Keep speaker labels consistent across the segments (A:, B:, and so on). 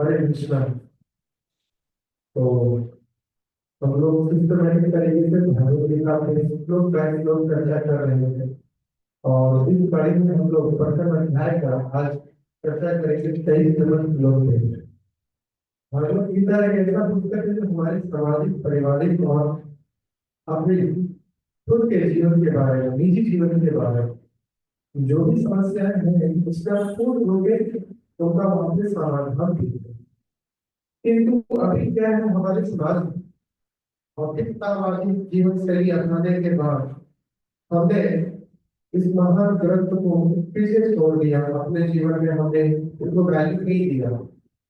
A: हरे कृष्णा। तो हम लोग सिस्टमैटिक तरीके से भगवद गीता पे श्लोक बाय श्लोक चर्चा कर रहे थे और इस कड़ी में हम लोग प्रथम अध्याय का आज चर्चा करेंगे 23 नंबर श्लोक से। भगवद गीता एक ऐसा पुस्तक है जो हमारे सामाजिक पारिवारिक और अपने खुद के जीवन के बारे में, निजी जीवन के बारे में जो भी समस्याएं हैं उसका पूर्ण रूप में उनका वहां से समाधान भी है। किंतु अभी क्या है, हमारे समाज में भौतिकतावादी जीवन शैली अपनाने के बाद हमने इस महान ग्रंथ को पीछे छोड़ दिया। अपने जीवन में हमने इसको वैल्यू नहीं दिया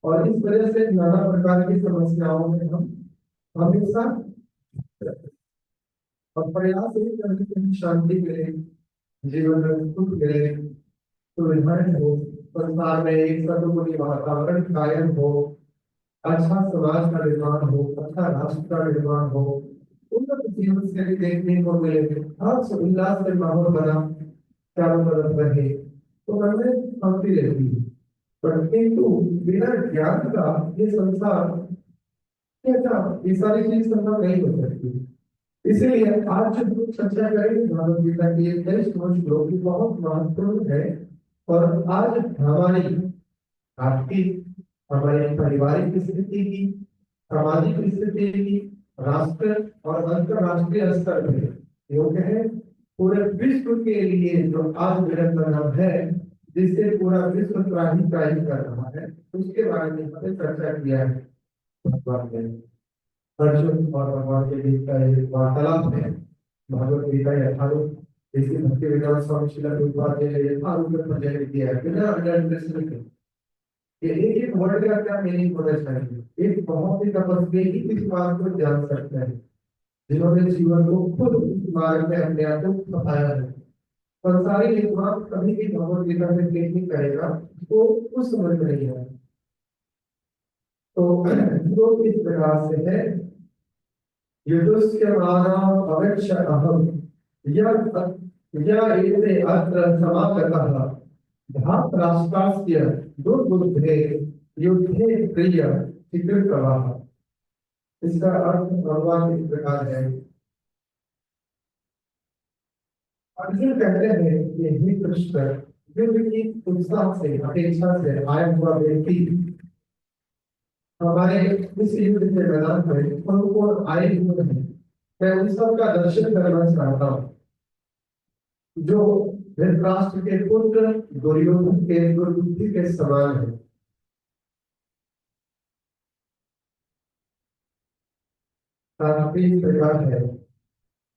A: और इस वजह से नाना प्रकार की समस्याओं में हम हमेशा और प्रयास यही करते हैं कि शांति मिले, जीवन में सुख मिले, सुविधाएं हो, संसार में एक सर्वोपरि वातावरण कायम हो, अच्छा समाज का निर्माण हो, अच्छा राष्ट्र का निर्माण हो, उन्नत जीवन शैली देखने को मिले, हर्ष उल्लास से माहौल बना चारों तरफ रहे तो मन में शांति रहती है। पर किंतु बिना ज्ञान का ये संसार कैसा, ये सारी चीज संभव नहीं हो सकती। इसीलिए आज जो हम चर्चा करेंगे भगवद गीता की ये 23 श्लोक की बहुत महत्वपूर्ण है और आज हमारी आपकी हमारे पारिवारिक स्थिति की, सामाजिक स्थिति की, राष्ट्र और अंतरराष्ट्रीय स्तर पर योग्य है। पूरे विश्व के लिए जो आज विडंबना है, जिससे पूरा विश्व त्राही त्राही कर रहा है, उसके बारे में हमने चर्चा किया है। भगवान ने अर्जुन और भगवान के बीच का एक वार्तालाप है। भगवद गीता यथारूप इसी भक्ति वेदांत स्वामी श्रील प्रभुपाद ने यथारूप में प्रकट किया है बिना अंडरस्टैंडिंग के। ये एक वर्ड का क्या मीनिंग होना चाहिए, एक बहुत ही तपस्वी ही इस बात को जान सकते हैं जिन्होंने जीवन को खुद इस मार्ग में अपने आप को बताया है। संसारी विद्वान कभी भी भगवद गीता में नहीं करेगा तो उस समझ में नहीं आएगा। तो इस प्रकार से है, युद्धस्य मानव अवेक्ष अहम यह एते अत्र समागतः धात राष्ट्रास्य दुर्बुद्धे युद्धे प्रिय चिकित्सकः। इसका अर्थ भगवान इस प्रकार है। अर्जुन कहते हैं कि हे कृष्ण, युद्ध की उत्साह से, अपेक्षा से आया हुआ व्यक्ति हमारे इस युद्ध के मैदान में कौन आए हुए हैं, मैं उन सब का दर्शन करना चाहता हूँ जो धृतराष्ट्र के पुत्र दुर्योधन के दुर्बुद्धि के समान है। इस प्रकार है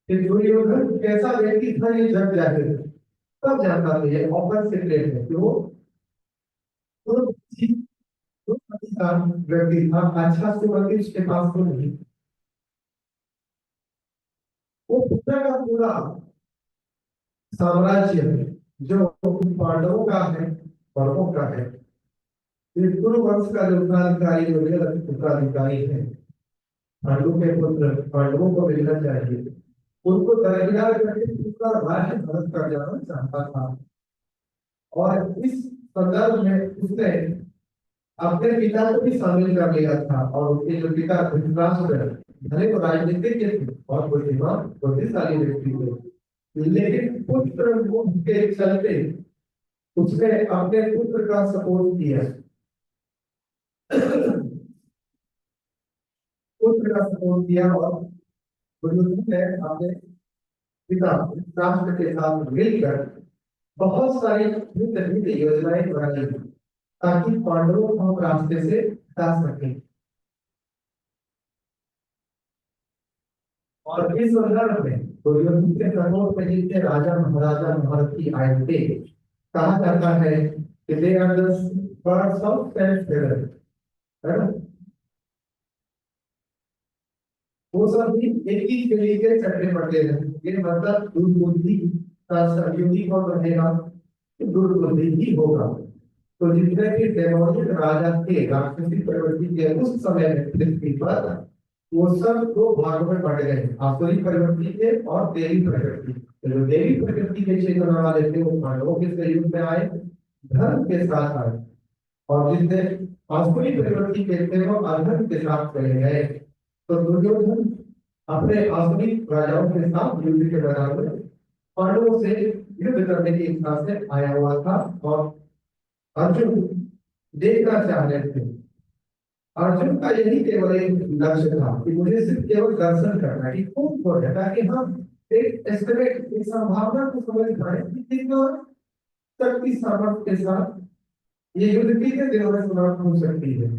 A: कि दुर्योधन कैसा व्यक्ति था ये जग जाहिर है, सब जानता था, ये ओपन सीक्रेट है कि वो का व्यक्ति था। अच्छा सुमति उसके पास तो नहीं, वो पूरा का पूरा साम्राज्य जो पांडवों का है, कौरवों का है, इस कुरु वंश का जो उत्तराधिकारी उत्तराधिकारी है, पांडु के पुत्र पांडवों को मिलना चाहिए, उनको दरकिनार करके पूरा राज्य भरत कर जाना चाहता था। और इस संदर्भ में उसने अपने पिता को भी शामिल कर लिया था और उनके जो पिता धृतराष्ट्र भले तो राजनीतिक थे और बुद्धिमान बुद्धिशाली व्यक्ति थे, लेकिन पुत्र के चलते उसने अपने पुत्र का सपोर्ट किया, पुत्र का सपोर्ट किया और दुर्योधन ने अपने पिता धृतराष्ट्र के साथ मिलकर बहुत सारी युद्ध योजनाएं बनाई ताकि पांडवों को हम रास्ते से हटा सके। और इस संदर्भ में दुर्योधन के सपोर्ट में जितने राजा महाराजा महारथी आए थे, कहा जाता है कि they are the birds of self favour, है ना। वो सब भी एक ही गली के चक्के पड़ते हैं। ये मतलब दुर्बुद्धि का सहयोगी कौन रहेगा, दुर्बुद्धि ही होगा। तो जितने भी डेमोनिक राजा थे राक्षसी प्रवृत्ति के उस समय में पृथ्वी पर, वो सब दो भागों में बढ़ गए, आसुरी प्रवृत्ति के और देवी प्रकृति। तो जो देवी प्रकृति के चेतना वाले थे वो पांडवों के सहयोग में आए, धर्म के साथ आए, और जितने असुरी प्रवृत्ति के थे वो अर्जुन के साथ चले गए। तो दुर्योधन अपने असुरी राजाओं के साथ युद्ध के मैदान में पांडवों से युद्ध करने की इच्छा से आया हुआ था। और अर्जुन देखना चाह रहे थे। अर्जुन का यही केवल एक लक्ष्य था कि मुझे सिर्फ केवल दर्शन करना है कि कौन कौन है, ताकि हम एक एस्टिमेट, एक संभावना को समझ पाए कि कितना शक्ति सामर्थ्य के साथ ये युद्ध कितने दिनों में समाप्त हो सकती है।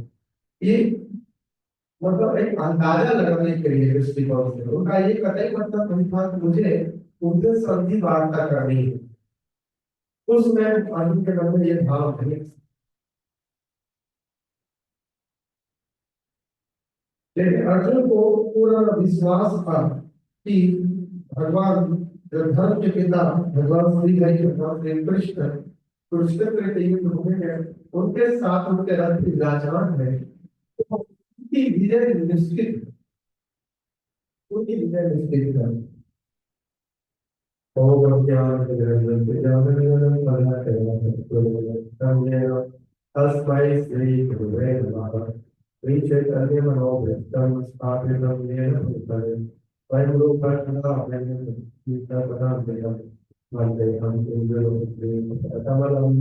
A: ये मतलब एक अंदाजा लगाने के लिए दृष्टिकोण से उनका ये कतई मतलब नहीं था कि मुझे उनसे संधि वार्ता करनी है। उसमें अर्जुन के मन में ये भाव नहीं, लेकिन अर्जुन को पूरा विश्वास था कि भगवान जो धर्म के पिता भगवान श्री हरि, भगवान श्री कृष्ण कुरुक्षेत्र के युद्ध होने में उनके साथ उनके रथ विराजमान है, तो उनकी विजय निश्चित है, उनकी विजय निश्चित है। ओम ज्ञान तस्मै श्री गुरुवे नमः। श्री चैतन्य मनोभीष्टं स्थापितं येन भूतले स्वयं रूपः सदा वन्दे वन्देऽहं श्रीगुरुं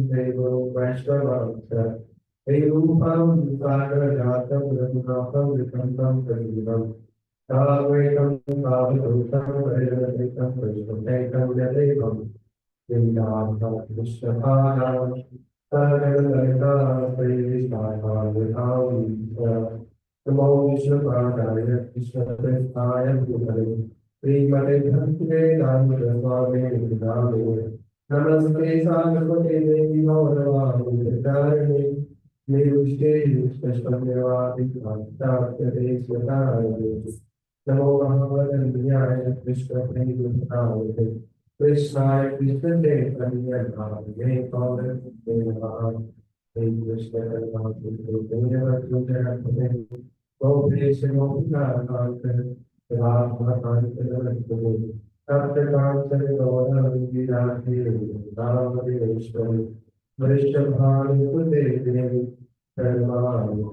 A: श्रीगुरुं वैष्णवं च श्रीरूपं सागरजातं रघुनाथं विकन्तं सजीवम् साद्वैतं सावधूतं वैरवैतं वैष्णवैतं यदेवं विन्दां विष्णुपादां सरललिता श्रीविष्णाभावितां नमो विष्णुपादाय विष्णुप्रेष्ठाय भूतले श्रीमते भक्तिवेदान्त स्वामी नमस्ते सारस्वते देवी गौरवाणि निर्विष्टे युष्टस्वदेवादि पाश्चात्य स्वताय नमो भगवदन्याय कृष्णप्रेमकृष्णाय कृष्णाय कृष्णचैतन्य नामने कौरवे नमः। श्री कृष्ण करुणासिन्धु गोपेश गोपिकान्त राधाकान्त नमस्ते सत्यकान्त गौरवंदे रामदेवेश्वरी वृषभानुसुते देवी सर्वाणि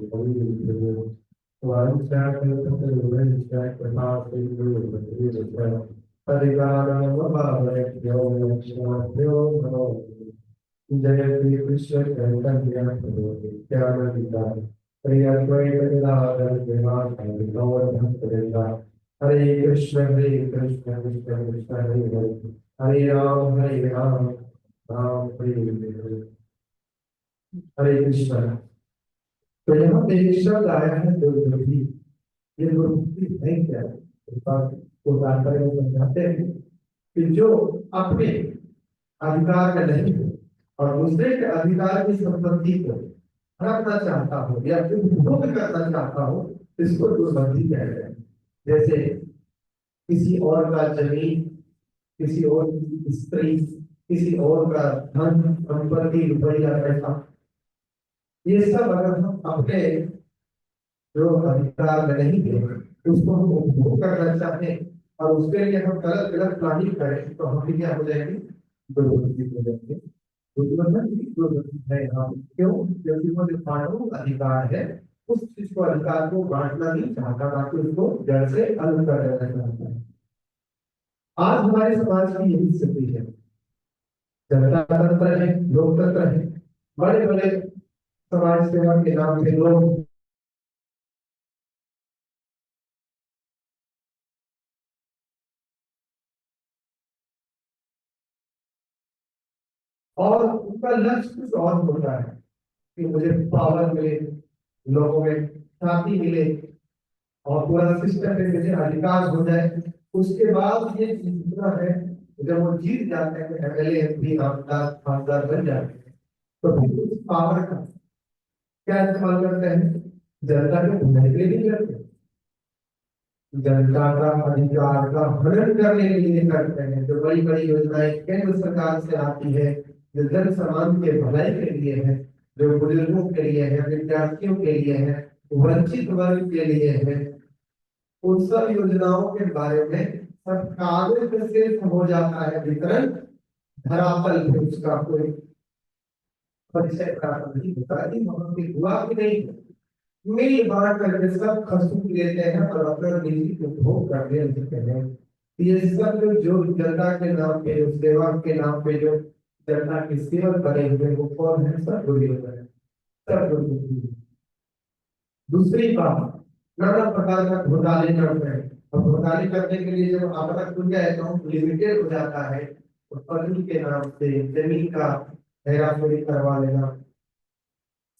A: परिवारमभावयो लक्ष्मणभ्यो नमो जय श्री कृष्ण चैतन्य प्रभु नित्यानंद श्री अद्वैत गदाधर श्रीवासादि गौर भक्तवृंदा हरे कृष्ण कृष्ण कृष्ण हरे हरे राम राम हरे हरे कृष्ण। तो यहाँ पे एक शब्द आया है दुर्बुद्धि। ये दुर्बुद्धि है क्या? इस बात को जानकारी में समझाते हैं कि जो अपने अधिकार में नहीं हो और दूसरे के अधिकार की संपत्ति को हड़पना चाहता हो या फिर भोग करना चाहता हो, इसको दुर्बुद्धि कहते हैं। जैसे किसी और का जमीन, किसी और की स्त्री, किसी और का धन संपत्ति, रुपया, पैसा, ये सब अगर हम अपने जो अधिकार में नहीं है उसको हम उपभोग करना चाहें और उसके लिए हम गलत गलत प्लानिंग करें, तो हम क्या हो जाएंगे? दुर्बुद्धि हो जाएंगे। दुर्बुद्धि है यहाँ। क्यों? क्योंकि वो जो मानव अधिकार है उस चीज को, अधिकार को बांटना नहीं चाहता, बाकी उसको जड़ से अलग कर देना चाहता है। आज हमारे समाज की यही स्थिति है। जनता तंत्र है, लोकतंत्र है, बड़े बड़े समाज सेवा के नाम से लोग और उनका लक्ष्य कुछ और होता है कि मुझे पावर मिले, लोगों में ख्याति मिले और पूरा सिस्टम में मुझे अधिकार हो जाए। उसके बाद ये जीतना है, जब वो जीत जाते हैं, एमएलए एमपी खासदार बन जाते हैं, तो फिर उस पावर का क्या इस्तेमाल करते हैं? जनता के भलाई के लिए नहीं करते, जनता का अधिकार का हनन करने के लिए करते हैं। जो बड़ी बड़ी योजनाएं केंद्र सरकार से आती है, जो जन समाज के भलाई के लिए है, जो बुजुर्गों के लिए है, विद्यार्थियों के लिए है, वंचित वर्ग के लिए है, उन सब योजनाओं के बारे में सब कागज पे सिर्फ हो जाता है वितरण, धरातल पे उसका कोई परिचय प्राप्त नहीं होता है, वहां पे हुआ कि नहीं मिल बांट करके सब खसूट लेते हैं और अपना निजी उपभोग करने लगते हैं। ये सब जो जनता के नाम पे, जो सेवा के नाम पे, जो जनता की सेवा करे हुए वो कौन है? सब दुर्योधन है, सब दुर्बुद्धि है। दूसरी बात, नाना प्रकार का घोटाले करते हैं, और घोटाले करने के लिए जब आपका खुद का अकाउंट लिमिटेड हो जाता है तो पत्नी के नाम से जमीन का हेराफेरी करवा लेना,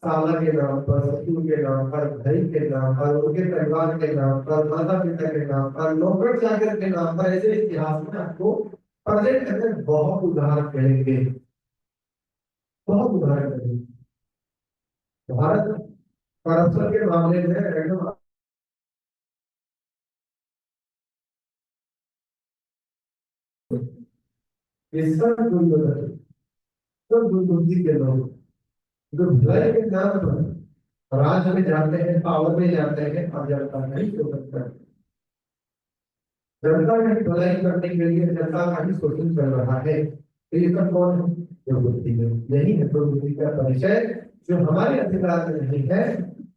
A: साला के नाम पर, ससुर के नाम पर, भाई के नाम पर, उनके परिवार के नाम पर, माता पिता के नाम पर, नौकर चाकर के नाम पर, ऐसे इतिहास में आपको पढ़ने में बहुत उदाहरण मिलेंगे, बहुत उदाहरण मिलेंगे। भारत करप्शन के मामले में एकदम ये सब दुर्योधन, सब दुर्बुद्धि के लोग जो भलाई के नाम पर राज में जाते हैं, पावर में जाते हैं और जनता नहीं हो सकता। जनता की भलाई करने के लिए जनता का ही शोषण कर रहा है, तो ये सब कौन है? प्रवृत्ति है। यही है प्रवृत्ति का परिचय। जो हमारे अधिकार में नहीं है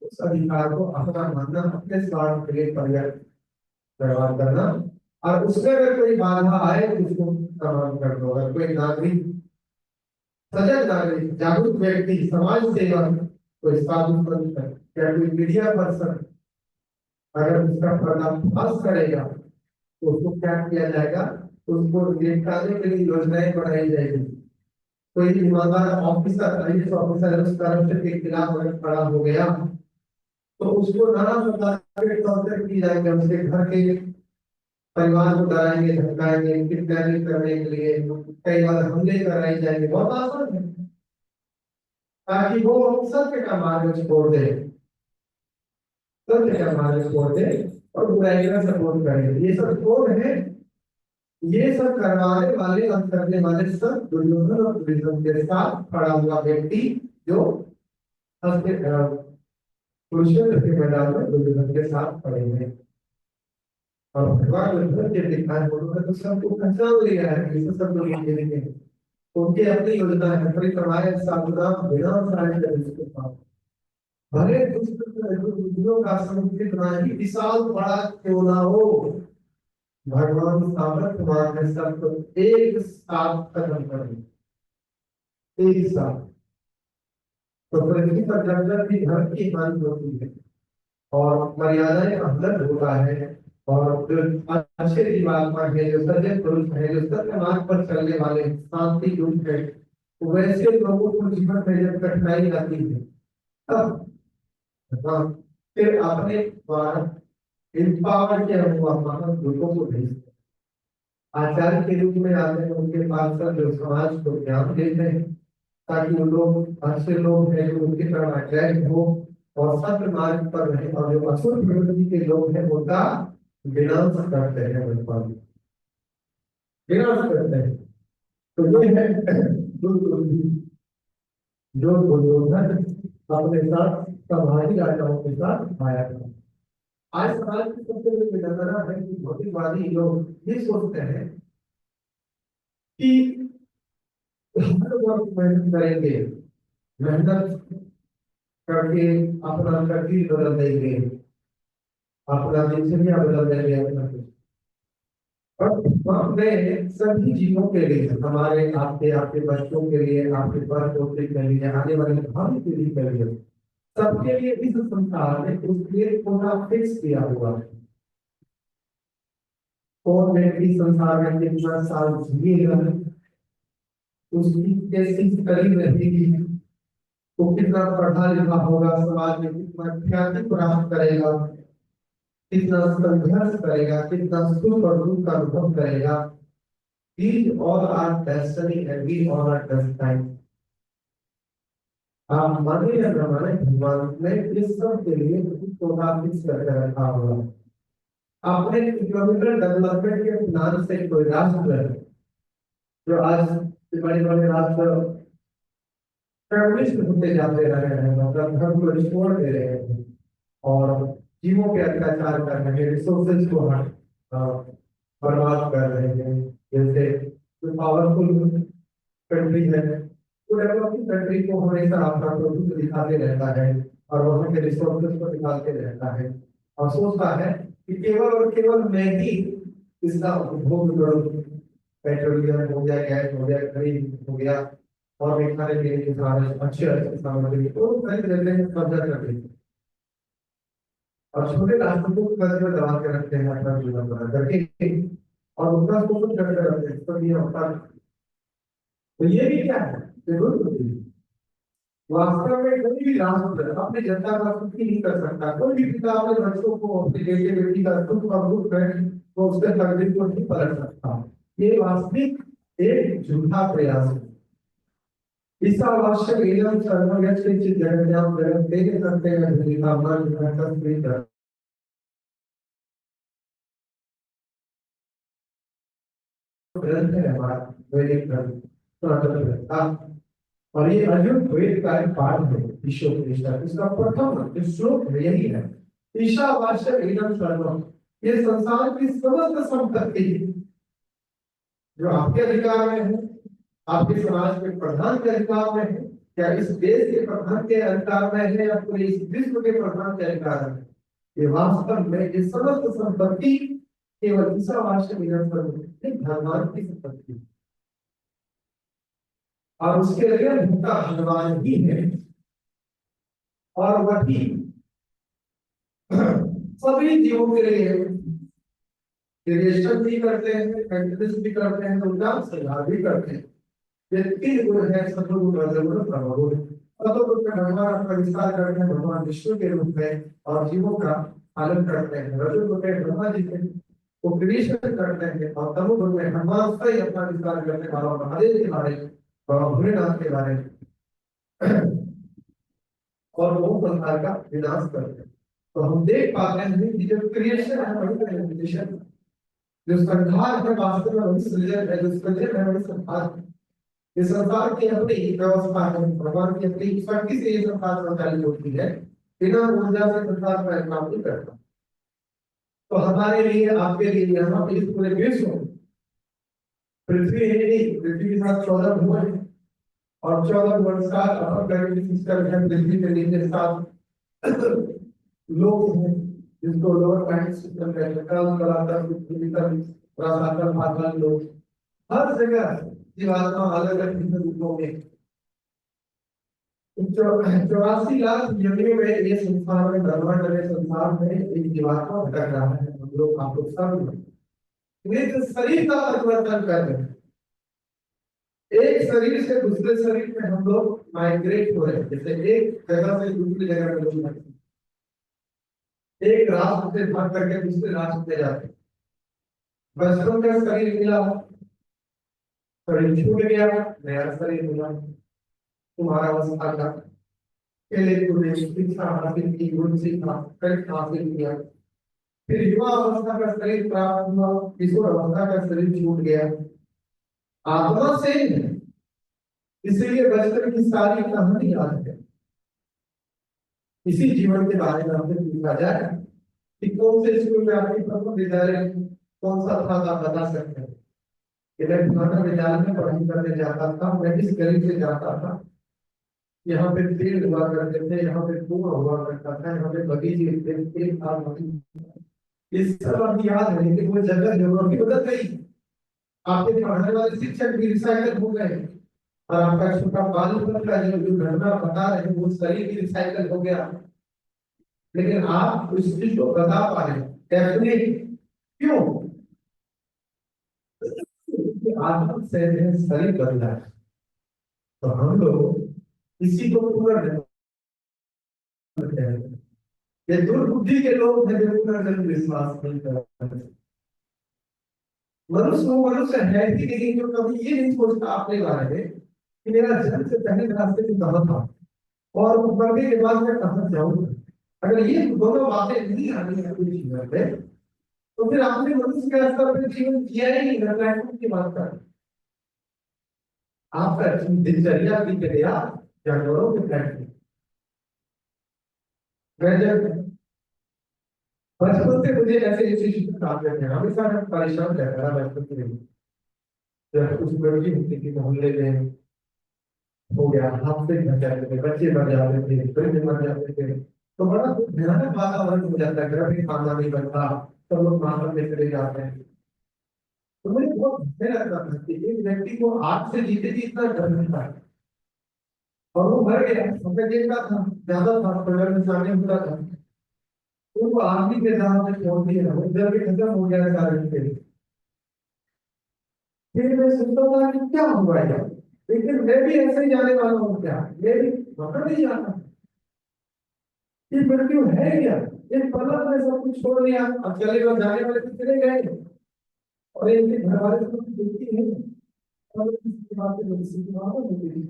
A: उस अधिकार को अपना मानना, अपने स्वार्थ के लिए प्रयोग व्यवहार करना, और उसमें अगर कोई बाधा आए तो उसको समाप्त कर दो। अगर कोई नागरिक, सजग नागरिक, जागरूक व्यक्ति, समाज सेवक, कोई साधु संत या कोई मीडिया पर्सन अगर उसका पर्दाफाश करेगा तो उसको क्या किया जाएगा? उसको निपटाने के लिए योजनाएं बनाई जाएगी। कोई ईमानदार ऑफिसर, आईएएस ऑफिसर उस करप्शन के खिलाफ अगर खड़ा हो गया तो उसको नाना प्रकार के टॉर्चर की जाएंगे, उसके घर के परिवार को डराएंगे, धमकाएंगे, किडनैपिंग करने के लिए कई बार हमले कराए जाएंगे। बहुत आसान है, ताकि वो सत्य का मार्ग छोड़ दे, सत्य का मार्ग छोड़ दे और बुराई का सपोर्ट करे। ये सब कौन है? ये सब करवाने वाले और करने वाले सब दुर्योधन और दुर्योधन के साथ खड़ा हुआ व्यक्ति जो कुरुक्षेत्र के मैदान में दुर्योधन के साथ खड़े हैं। और भगवान युद्ध के दिखाए उन्होंने तो सबको पहचान लिया है, ये सब लोग ये देखेंगे। उनकी अपनी योजना है, परिक्रमाएं साधुनाम बिना सारे इसके पास भले दुष्टों का समुद्र कितना ही विशाल बड़ा क्यों ना हो, भगवान सामर्थ्यवान है सबको एक साथ खत्म करने, एक साथ। तो पृथ्वी पर जब जब भी धर्म की हानि होती है और मर्यादाएं अवलंब होता है, और जो अच्छे जीवात्मा है, जो सज्जन पुरुष है, जो सत्य मार्ग पर चलने वाले शांति दूत है, वैसे लोगों को जीवन में जब कठिनाई आती है तब भगवान फिर अपने द्वारा एम्पावर किया हुआ महान दूतों को भेजते हैं। आचार्य के रूप में आते हैं, उनके पास सब जो समाज को ज्ञान देते हैं, ताकि वो लोग अच्छे लोग हैं जो उनकी तरह अट्रैक्ट हो और सत्य मार्ग पर रहे, और जो असुर प्रवृत्ति के लोग हैं उनका विनाश करते हैं, विनाश करते हैं। तो ये है जो दुर्योधन अपने साथ संभाजी राजाओं के साथ आया था। आज समाज की सबसे बड़ी विडंबना है कि भौतिकवादी लोग ये सोचते हैं कि हर वक्त मेहनत करेंगे, मेहनत करके अपना तकदीर बदल देंगे, अपना दिनचर्या बदल देंगे, अपना कुछ। और हमने सभी जीवों के लिए, हमारे आपके आपके बच्चों के लिए, आपके पर पोते के लिए, आने वाले भावी पीढ़ी के लिए, सबके लिए इस संसार में उसके पूरा फिक्स किया हुआ है। कौन व्यक्ति संसार में कितना साल जिएगा, उसकी कैसी करीब रहेगी, वो कितना पढ़ा लिखा होगा, समाज में कितना ख्याति प्राप्त करेगा, कितना संघर्ष करेगा, कितना सुख और दुख का अनुभव करेगा। These all are destiny and we all are destined. आप माने या न माने, भगवान ने इस सब के लिए कोटा फिक्स करके रखा हुआ है। आपने इकोनॉमिकल डेवलपमेंट के प्लान से कोई राष्ट्र है जो आज बड़े बड़े राष्ट्र कम्युनिस्ट होते जाते रहे हैं, मतलब धर्म को छोड़ दे रहे हैं और जीवों के अत्याचार कर रहे हैं, रिसोर्सेज को बर्बाद कर रहे हैं। जैसे जो पावरफुल कंट्री है तो डेवलपिंग कंट्री को हमेशा अपना प्रोडक्ट दिखाते रहता है और वहाँ के रिसोर्सेज को निकालते रहता है और सोचता है कि केवल और केवल मैं ही इसका उपभोग करूँ। पेट्रोलियम हो गया, गैस हो गया, खरीद हो गया और भी खाने पीने के सारे अच्छे अच्छे सामग्री तो खरीद लेते हैं, कब्जा कर लेते हैं और छोटे राष्ट्रों को कर्ज में दबा के रखते हैं अपना जीवन बना करके और उनका शोषण करते रहते हैं। तो ये होता है। तो ये भी क्या है, जरूर होती है। वास्तव में कोई भी राष्ट्र अपनी जनता का सुख ही नहीं कर सकता। कोई भी पिता अपने बच्चों को, अपने बेटे बेटी का सुख और दुख है वो उसके तकदीर को नहीं पलट सकता। ये वास्तविक एक झूठा प्रयास है। ईसावास्य वेदम सर्वज्ञ जगन्नाथ जगत तेरे करते हैं धीरा मन निरंतर प्रीत ग्रंथ है हमारा वैदिक ग्रंथ स्वतंत्र। और ये अर्जुन वेद का एक पाठ है ईशोपनिषद, इसका प्रथम जो श्लोक है यही है, ईशावास्य वेदम सर्वम। ये संसार की समस्त संपत्ति जो आपके अधिकार में है, आपके समाज के प्रधान के अधिकार में है, या इस देश के प्रधान के अधिकार में है, या पूरे इस विश्व के प्रधान के अधिकार में, ये वास्तव में ये समस्त संपत्ति केवल ईशावास्य वेदम सर्वम भगवान की संपत्ति है और उसके लिए भूखा भगवान ही है और वही सभी जीवों के लिए क्रिएशन भी करते हैं, मेंटेनेंस भी करते हैं, उनका संहार भी करते हैं। ये तीन गुण है सतगुण, रजोगुण, तमोगुण। सतगुण में भगवान अपना विस्तार करते हैं भगवान विष्णु के रूप में और जीवों का पालन करते हैं। रजोगुण में ब्रह्मा जी के वो क्रिएशन करते हैं और तमोगुण में भगवान स्वयं अपना विस्तार करते हैं बाबा महादेव के बारे में, बाबा भोलेनाथ के बारे में और वो संसार का विनाश करते हैं। तो हम देख पाते हैं कि जो क्रिएशन है वही क्रिएशन, जो संहार है वास्तव में वही सृजन है, जो सृजन है वही संहार है। ये संसार की अपनी व्यवस्था है, भगवान की अपनी शक्ति से ये संसार संचालित होती है, बिना ऊर्जा से संसार का काम नहीं करता। तो हमारे लिए, आपके लिए, यहाँ पे इस पूरे विश्व पृथ्वी है नहीं, पृथ्वी के साथ 14 भुवन है और 14 वर्ष का अपन गैलेक्टिक सिस्टम है। पृथ्वी के नीचे 7 लोग हैं जिसको लोअर प्लैनेट सिस्टम कहते हैं, कल कलातर पृथ्वी तक रसातल पाताल लोग, हर जगह जीवात्मा अलग अलग भिन्न रूपों में 84 लाख जमीन में ये संसार में ब्रह्मांड में संसार में एक जीवात्मा भटक रहा है। हम लोग आप लोग सब नित्य शरीर का परिवर्तन कर रहे हैं। एक शरीर से दूसरे शरीर में हम लोग माइग्रेट हो रहे हैं, जैसे एक जगह से दूसरी जगह में लोग एक राष्ट्र से भाग करके दूसरे राष्ट्र में जाते हैं। बचपन का शरीर मिला, शरीर छूट गया, नया शरीर मिला, तुम्हारा अवस्था का पहले तुमने शिक्षा हासिल की, गुण सीखा, कष्ट हासिल किया, फिर युवा अवस्था का शरीर प्राप्त हुआ, किशोर अवस्था का शरीर छूट गया, आत्मा से इसीलिए बचपन की सारी कहानी याद है। इसी जीवन के बारे में हमसे पूछा जाए कि कौन से स्कूल में आपकी प्रथम विद्यालय कौन सा था, आप बता सकते हैं? मैं पुराना विद्यालय में पढ़ाई करने जाता था, मैं इस गली से जाता था, यहाँ पे पेड़ हुआ करते थे, यहाँ पे कुआं हुआ करता था, यहाँ पे बगीचे इस सब अभी याद है, लेकिन वो जगह ज्योग्राफी बदल गई। आपके पढ़ाने वाले शिक्षक भी रिसाइकल हो गए और आपका छोटा बालपन का जो घटना बता रहे हैं वो शरीर भी रिसाइकल हो गया, लेकिन आप उस चीज को बता पा रहे हैं डेफिनेटली। क्यों? आत्म से शरीर बदला है। तो हम लोग इसी को पुनर्जन्म कहते हैं। ये दुर्बुद्धि के लोग हैं जो पुनर्जन्म विश्वास नहीं करते। मनुष्य वो मनुष्य है ही नहीं जो कभी ये नहीं सोचता अपने बारे में कि मेरा जन्म से पहले रास्ते में कहाँ था और मरने के बाद मैं कहाँ जाऊंगा। अगर ये दोनों बातें नहीं आनी है अपने जीवन में तो फिर आपने मनुष्य के स्तर पर जीवन जिया ही नहीं, रखना की बात कर। आपका दिनचर्या भी गया जानवरों के फैक्ट्री। मैं जब बचपन से मुझे ऐसे ऐसी शिक्षा आते थे, हमेशा मैं परेशान रहता था बचपन से। जब कुछ लड़की होती थी मोहल्ले में हो गया, हादसे मर जाते थे, बच्चे मर जाते थे, वृद्ध मर जाते थे। तो बड़ा भयानक वातावरण हो जाता है, घर में खाना नहीं बनता, सब लोग मातम में चले जाते हैं। तो मुझे बहुत भय लगता था कि एक व्यक्ति को आग से जीते जी इतना डर मिलता है, और वो मर गया, हमने देखा था, ज्यादा था, परिवार में सामने हुआ था। तो वो आदमी के साथ में छोड़ दिया, वो जब भी खत्म हो गया कार्य के। फिर मैं सोचता था कि क्या हुआ यार, लेकिन मैं भी ऐसे ही जाने वाला हूँ क्या, मैं भी वहां नहीं जाता। ये मृत्यु है क्या, ये पलक में सब कुछ छोड़ दिया, अब चले गए, जाने वाले तो चले गए, और इनके घर वाले तो कुछ देखती है, और इसके बाद में किसी की बात होती है।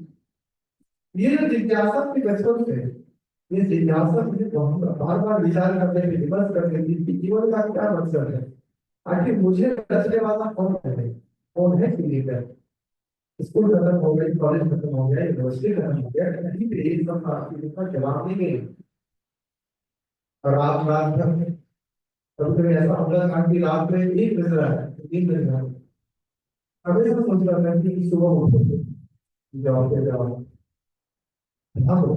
A: ये जो जिज्ञासा थी बचपन से, ये जिज्ञासा मुझे बहुत बार बार विचार करने की विमर्श करने की कि जीवन का क्या मकसद है, आखिर मुझे रचने वाला कौन है, कौन है क्रिएटर। स्कूल खत्म हो गई, कॉलेज खत्म हो गया, यूनिवर्सिटी खत्म हो गया, कहीं पे एक सब आपकी का जवाब नहीं गए। और आप रात भर कभी कभी ऐसा होता है कि रात में एक बज रहा है, तीन बज रहा है, हमेशा सोच रहा था कि सुबह उठो, जॉब पे जाओ, भागो,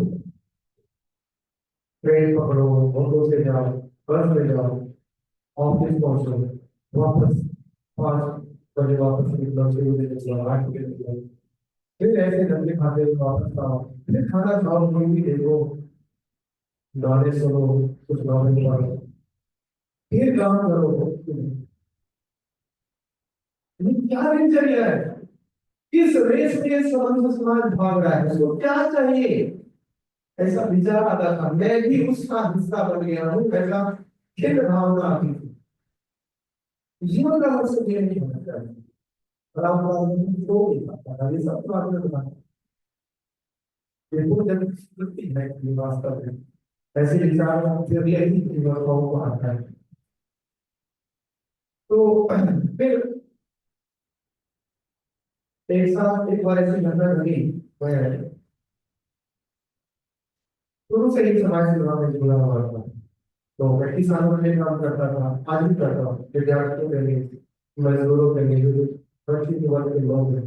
A: ट्रेन पकड़ो, ऑटो से जाओ, बस में जाओ, ऑफिस पहुंचो, वापस 5 बजे वापस निकलो, 6 बजे निकलो, 8 बजे निकलो, फिर ऐसे धंधे खाते हुए वापस आओ, फिर खाना खाओ, मूवी देखो, गाने सुनो, कुछ गाने पढ़ो, फिर काम करो। ये क्या दिनचर्या है, किस रेस में समाज भाग रहा है, उसको क्या चाहिए। ऐसा विचार आता था, मैं भी उसका हिस्सा बन गया हूँ, ऐसा खेल भावना आती थी। जीवन का मकसद ये नहीं होना चाहिए, और आप तो ये सब तो आपने बताया, देखो जब स्थिति है कि वास्तव में ऐसे विचार फिर यही युवकों को आता है। तो फिर एक साथ एक बार ऐसी घटना घटी, मैं शुरू से ही समाज सेवा में जुड़ा हुआ था। तो मैं किसानों के लिए काम करता था, आज भी करता हूँ, विद्यार्थियों के लिए, मजदूरों के लिए, जो वंचित वर्ग के लोग हैं।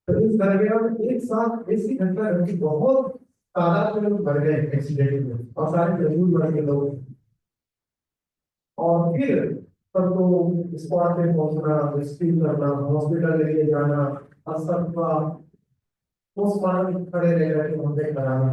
A: तो इस दरमियान एक साथ ऐसी घटना घटी, बहुत तादाद में लोग मर गए एक्सीडेंट में, और सारे मजदूर वर्ग के लोग। और फिर तब तो स्पॉट पे पहुंचना, रेस्क्यू करना, हॉस्पिटल लेके जाना, अस्पताल, पोस्टमार्टम खड़े रह रहे थे, हमने कराना।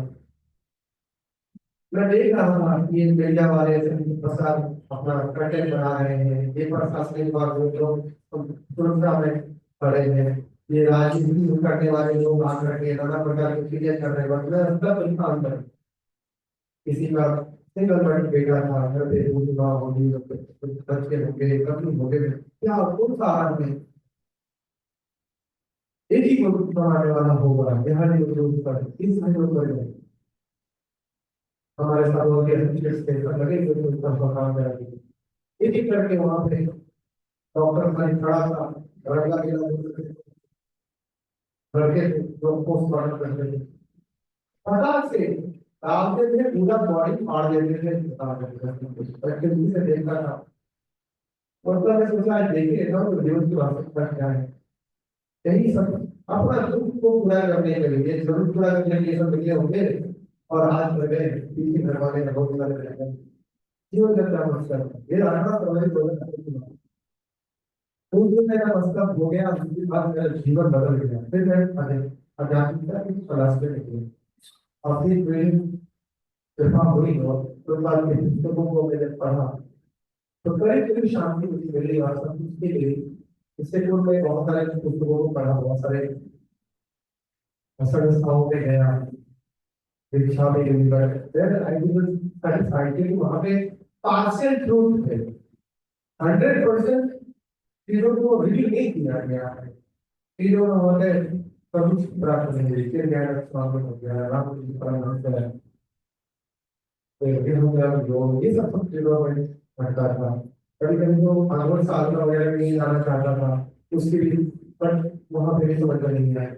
A: मैं देख रहा था कि ये मीडिया वाले प्रसार अपना कंटेंट बना रहे हैं, ये प्रशासनिक विभाग लोग सुरक्षा में खड़े हैं, ये राजनीति करने वाले लोग आकर के नाना प्रकार की चीजें कर रहे हैं, मतलब सब इंसान कर, किसी का सिंगल बेड बेटा था, घर पे विवाह होगी, बच्चे हो गए, कभी हो गए, क्या कौन सा आदमी एक ही को बनाने वाला होगा, यहाँ नहीं उपयोग कर, इस नहीं कर, हमारे साथ हो गया लगे हुए काम करेंगे, एक एक करके वहां पे डॉक्टर खाली खड़ा था, लड़का के लड़के लोग पोस्टमार्टम करते थे, फटाक से डालते थे, पूरा बॉडी फाड़ देते थे, एक्टिविटी से देखता था। और तब मैं सोचा देखे ना तो जीवन की वास्तविकता क्या है, यही सब अपना दुख को पूरा करने के लिए, जरूर पूरा करने के लिए सब निकले होंगे, और आज लगे पीछे घर वाले बहुत सारे रहेंगे। जीवन का क्या मकसद है, ये रास्ता प्रभावित होगा। उस दिन मेरा मतलब हो गया, उसके बाद मेरा जीवन बदल गया, फिर मैं आध्यात्मिकता की तलाश में निकली, और फिर मेरी कृपा हुई, और कृपा के पुस्तकों को मैंने पढ़ा, तो करीब करीब शांति मुझे मिली और संतुष्टि मिली। इससे जो मैं बहुत सारे पुस्तकों को पढ़ा, बहुत सारे संस्थाओं में गया, दीक्षा में वहां पे पार्शियल ट्रूथ है, 100% चीजों को रिवील नहीं किया गया है, चीजों में होते कभी प्राप्त नहीं हुई, फिर ज्ञान स्वागत हो गया, राम जी परमानंद है, तो ये हो गया, जो ये सब चीजों में घटता था। कभी कभी जो भागवत साधना वगैरह में नहीं जाना चाहता था, उसके लिए, पर वहां पे भी समझ में नहीं आया।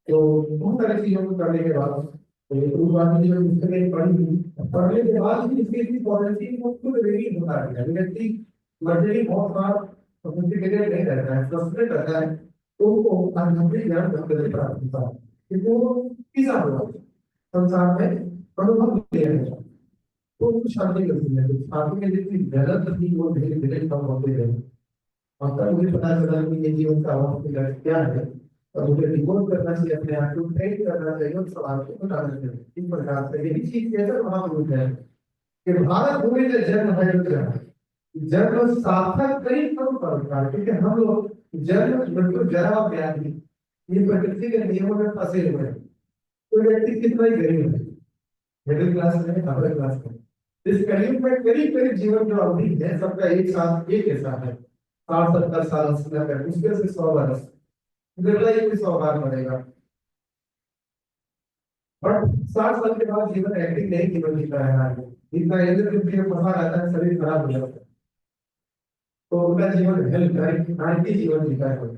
A: तो बहुत सारी चीजों को करने के बाद, तो ये पूर्ववादी जो पुस्तकें पढ़ी थी, पढ़ने के बाद भी इसकी इतनी पॉलिसी को खुद रिलीज होता है, व्यक्ति मर्जी बहुत बार सोफिस्टिकेटेड नहीं रहता है, फ्रस्ट्रेट रहता है, उनको आध्यात्मिक ज्ञान भक्ति प्राप्त होता है क्योंकि वो पिसा हुआ संसार में अनुभव किया है, तो उनको शांति मिलती है। तो शांति में जितनी गलत थी वो धीरे धीरे कम होते गए, और तब मुझे पता चला कि ये जीवन का वास्तविक लक्ष्य क्या है, और मुझे रिकॉर्ड करना चाहिए, अपने आप को ट्रेन करना चाहिए और सवाल को बताना चाहिए। इस प्रकार से यही चीज कैसे महापुरुष है कि भारत भूमि में जन्म है रुद्र, जन्म सार्थक कई कम प्रकार, क्योंकि हम लोग जन्म मृत्यु जरा और व्याधि ये प्रकृति के नियमों में फंसे हुए हैं। कोई व्यक्ति कितना ही गरीब है, मिडिल क्लास में, अपर क्लास में, इस कलयुग में करीब करीब जीवन जो अवधि है सबका एक साथ एक ऐसा है, 60-70 साल 80 मुश्किल से 100 वर्ष, बिरला ही कोई 100 बार मरेगा। बट 60 साल के बाद जीवन एक्टिंग नहीं जीवन जीता है आगे, इतना इंद्र में फंसा रहता है, शरीर खराब हो जाता है, तो उनका जीवन हेल्थ जीवन जीता है।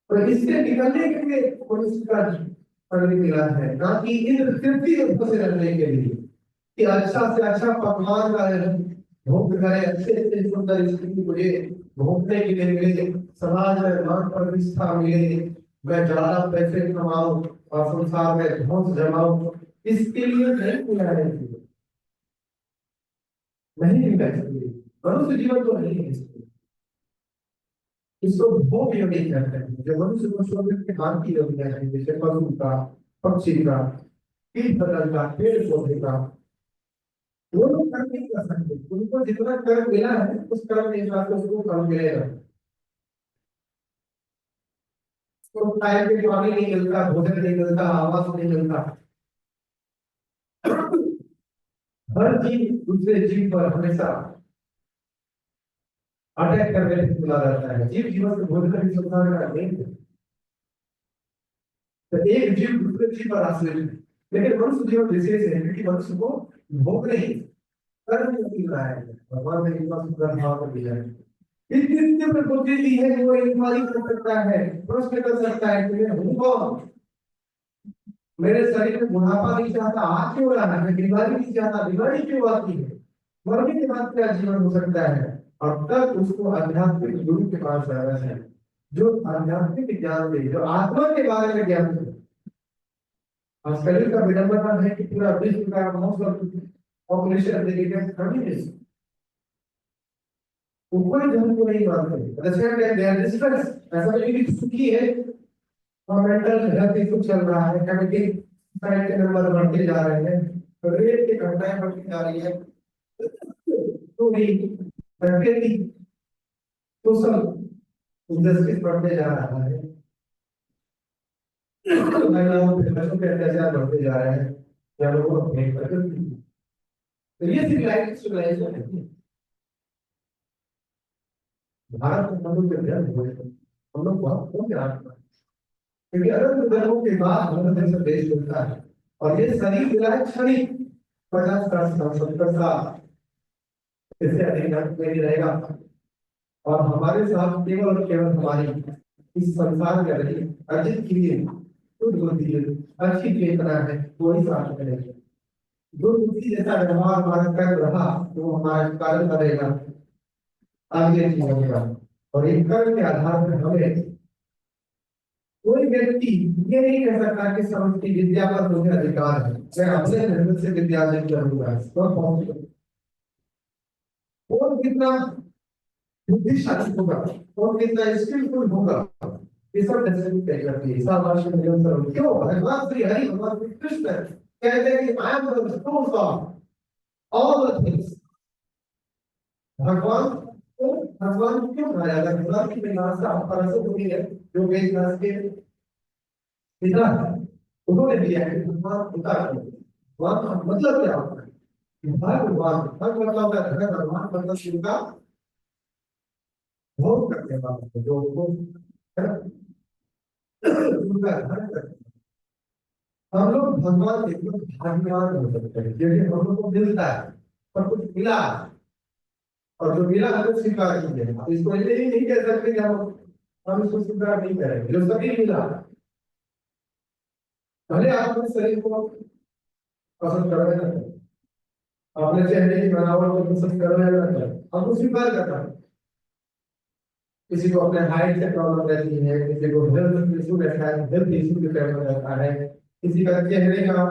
A: तो इससे निकलने के लिए मनुष्य का पगड़ी मिला है, ना कि इन तृप्ति से रहने के लिए कि अच्छा से अच्छा पकवान का भोग करे, अच्छे से सुंदर स्थिति मुझे भोगने के लिए मिले, समाज में मान प्रतिष्ठा मिले, मैं ज्यादा पैसे कमाऊं और संसार में धन जमाऊं, इसके लिए नहीं मिला है, नहीं मिला है। मनुष्य जीवन तो नहीं है, इसको भोग योनि कहते हैं। जो मनुष्य को शोभित के मान की योनियां हैं, जैसे पशु का, पक्षी का, कीट पतंग का, पेड़ पौधे का, वो लोग कर्म नहीं कर सकते, उनको जितना कर्म मिला है उस कर्म के हिसाब से उसको फल मिलेगा। तो टाइम पे पानी नहीं मिलता, भोजन नहीं मिलता, आवास नहीं मिलता, हर जीव दूसरे जीव पर हमेशा अटैक करने से मिला रहता है। जीव जीवन से भोजन की संसार का नहीं है, तो एक जीव दूसरे जीव पर आश्रित है। लेकिन मनुष्य जीवन विशेष है क्योंकि मनुष्य को भोग नहीं कर्म मिल रहा है, भगवान ने इतना सुंदर भाव कर दिया है। इतनी प्रकृति दी है कि वो एक मालिक कर सकता है, प्रश्न कर सकता है कि मैं हूँ कौन, मेरे शरीर में बुढ़ापा नहीं चाहता, आ क्यों रहा है, मैं बीमारी नहीं चाहता, बीमारी क्यों आती है, मरने के बाद क्या जीवन हो सकता है। और तब उसको आध्यात्मिक गुरु के पास जाना है, जो आध्यात्मिक ज्ञान दे, जो आत्मा के बारे में ज्ञान दे। और शरीर का विडंबना है कि पूरा विश्व का most of population dedicated family ऊपर धर्म को नहीं मानते, दे आर डिस्ट्रेस, ऐसा नहीं कि सुखी है और मेंटल हेल्थ इशू चल रहा है, केमिकल साइड के नंबर बढ़ते जा रहे हैं, तो रेट की घटनाएं बढ़ती जा रही है, तो भी प्रकृति सोशल इंजस्टिस बढ़ते जा रहा है, महिलाओं पे बच्चों पे अत्याचार बढ़ते जा रहे हैं, या लोगों को भेंट करके, तो ये सिविलाइजेशन है। भारत में हम लोग जब जन्म हुए हम लोग बहुत कम ज्ञान पाए, क्योंकि अनंत जन्मों के बाद हमें जैसे देश मिलता है, और ये शरीर मिला है क्षणिक, 50 साल 70 साल, इससे अधिक धन में नहीं रहेगा। और हमारे साथ केवल और केवल हमारी इस संसार में रही अर्जित की शुद्ध बुद्धि, अच्छी चेतना है, वही साथ में रहेगी। जो बुद्धि जैसा व्यवहार हमारा कर रहा तो वो हमारा कार्य करेगा आगे जीवन का। और एक कर्म के आधार पर हमें कोई व्यक्ति ये नहीं कह सकता कि समष्टि विद्या पर मुझे अधिकार है, मैं अपने निर्मित से विद्या अर्जन करूंगा, तो कौन कितना बुद्धिशाली होगा, कौन कितना स्किलफुल होगा, ये सब डिसीजन तय करती है। शाबाश निरंतर क्यों भगवान श्री हरि भगवान श्री कृष्ण कहते हैं कि I am the source of all the things. भगवान को भगवान क्यों कहा जाता है? भगवान की परिभाषा परसों होती है जो वेद व्यास के पिता है उन्होंने दिया है कि भगवान पिता है। भगवान का मतलब क्या होता है? भगवान भग मतलब है भगवान, मतलब शिव का भोग करने वाला जो उनको उनका धर्म करते हैं। हम लोग भगवान के लिए भाग्यवान हो सकते हैं क्योंकि हम लोग को मिलता है, पर कुछ मिला, और जो मिला हमें स्वीकार कीजिए। आप इसको ये नहीं कह सकते कि हम इसको स्वीकार नहीं करेंगे, जो सभी मिला, भले आप अपने शरीर को पसंद कर रहे हैं, अपने चेहरे की बनावट को पसंद कर रहे हैं, हमको स्वीकार करना है। किसी को अपने हाइट से प्रॉब्लम रहती है, किसी को हेल्थ इशू रहता है, हेल्थ इशू की प्रॉब्लम रहता है, किसी का चेहरे का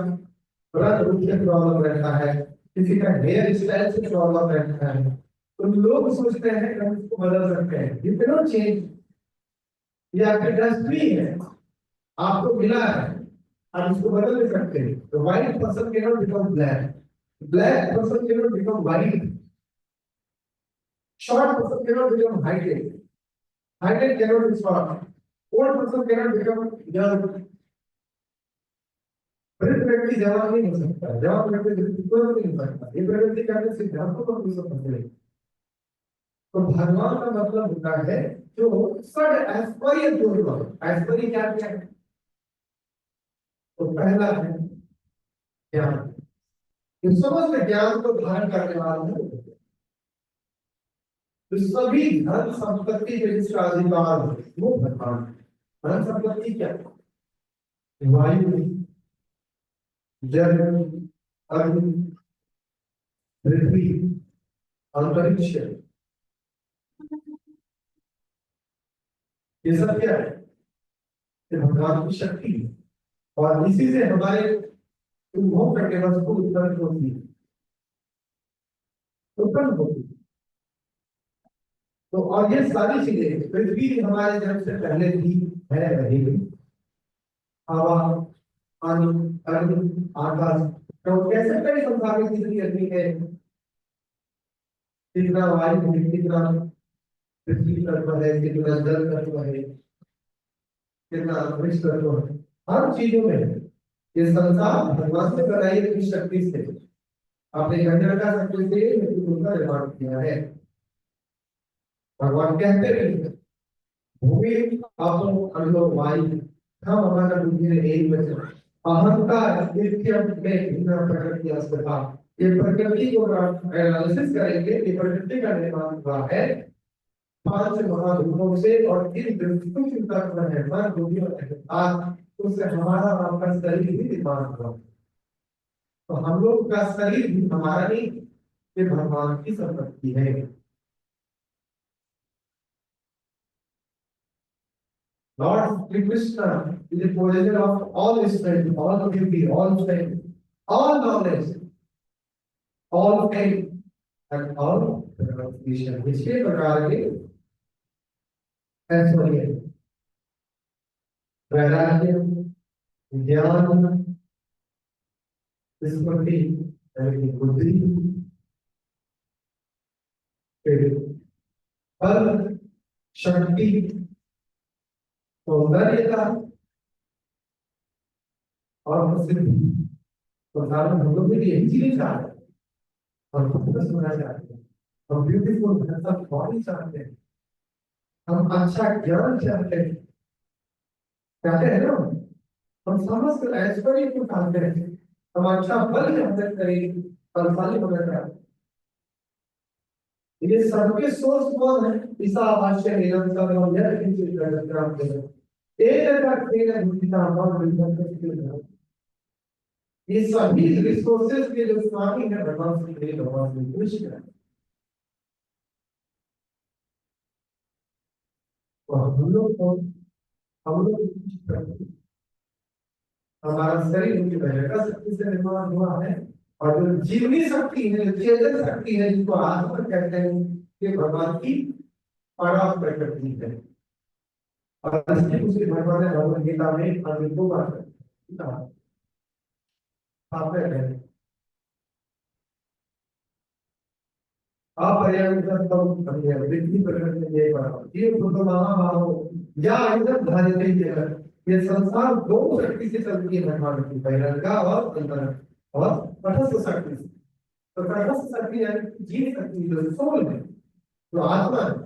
A: रंग रूप से प्रॉब्लम रहता है, किसी का हेयर स्टाइल से प्रॉब्लम रहता है। तो लोग सोचते हैं कि हम इसको बदल सकते हैं। You can not change. ये आपकी डस्टबिन है, आपको मिला है, आप इसको बदल नहीं सकते। तो white person can not become black, black person can not become white, short person cannot become heighted, heighted cannot be short, old person cannot become young, वृद्ध व्यक्ति जवान नहीं हो सकता, जवान व्यक्ति वृद्ध नहीं हो सकता। ये प्रकृति का सिद्धांतों पर भी सब समझे। तो भगवान का मतलब होता है जो सड ऐश्वर्य पूर्वक, ऐश्वर्य क्या क्या है? तो पहला है ज्ञान, ये समस्त ज्ञान को धारण करने वाला है। तो सभी धन संपत्ति के जिसका अधिकार है वो भगवान। धन संपत्ति क्या है? वायु, जल, अग्नि, पृथ्वी, अंतरिक्ष, ये सब क्या है? ये भगवान की शक्ति है। और इसी से हमारे उपभोग करके वस्तु उत्पन्न होती है, उत्पन्न होती है। तो और ये सारी चीजें पृथ्वी हमारे जन्म से पहले भी है, रहेगी। हवा, पानी, अग्नि, आकाश, तो कैसे कई संसार की जितनी अग्नि है, कितना वायु है, कितना पृथ्वी तत्व है, कितना जल तत्व है, कितना अंतरिक्ष तत्व है, हर चीजों में है। ये संसार भगवान से बनाई गई शक्ति से, अपने गंगा का शक्ति से उनका निर्माण किया है। भगवान कहते हैं भूमि आपो अन्न वायु हम हमारा बुद्धि ने एक वचन अहंकार नित्यम में भिन्न प्रकृति अस्पता। ये प्रकृति को एनालिसिस करेंगे, ये प्रकृति का निर्माण हुआ है पांच महाभूतों से और इन दृष्टिकों की तरफ है मन बुद्धि और अहंकार, उससे हमारा आपका शरीर भी निर्माण हुआ। तो हम लोग का शरीर भी हमारा नहीं, ये भगवान की संपत्ति है। Lord Sri Krishna is the possessor of all strength, all beauty, all strength, all knowledge, all faith, and all vision. इसके प्रकार के ऐश्वर्य, वैराग्य, ज्ञान, स्मृति, यानी बुद्धि, फिर बल, शक्ति, सौंदर्यता और प्रसिद्धि। तो साधारण हम लोग भी यही चीजें चाहते हैं, हम फोकस होना चाहते हैं, हम ब्यूटीफुल सब बॉडी चाहते हैं, हम अच्छा ज्ञान चाहते हैं, चाहते हैं ना। हम समस्त ऐश्वर्य को चाहते हैं, हम अच्छा बल चाहते करें, बलशाली होना चाहते हैं। ये सबके सोर्स कौन है? ईसावास्य निरंतर और यह किसी जगत के एक का खेल है बुद्धिता और विज्ञान। ये सभी रिसोर्सेज के जो स्वामी है भगवान श्री भगवान श्री कृष्ण है। तो हम लोग को हमारा शरीर उनकी भयंकर शक्ति से निर्माण हुआ है, और जो जीवनी शक्ति है, चेतन शक्ति है, जिसको आत्मा कहते हैं, ये भगवान की पराम प्रकृति है। और इसलिए उसी भगवान ने भगवद गीता में अर्जुन को कहा ये संसार दो शक्ति से चलती है, भगवान की बहिरंगा और अंतरंग और तटस्थ शक्ति से। तो तटस्थ शक्ति यानी जीव शक्ति, जो सोल है, जो आत्मा है,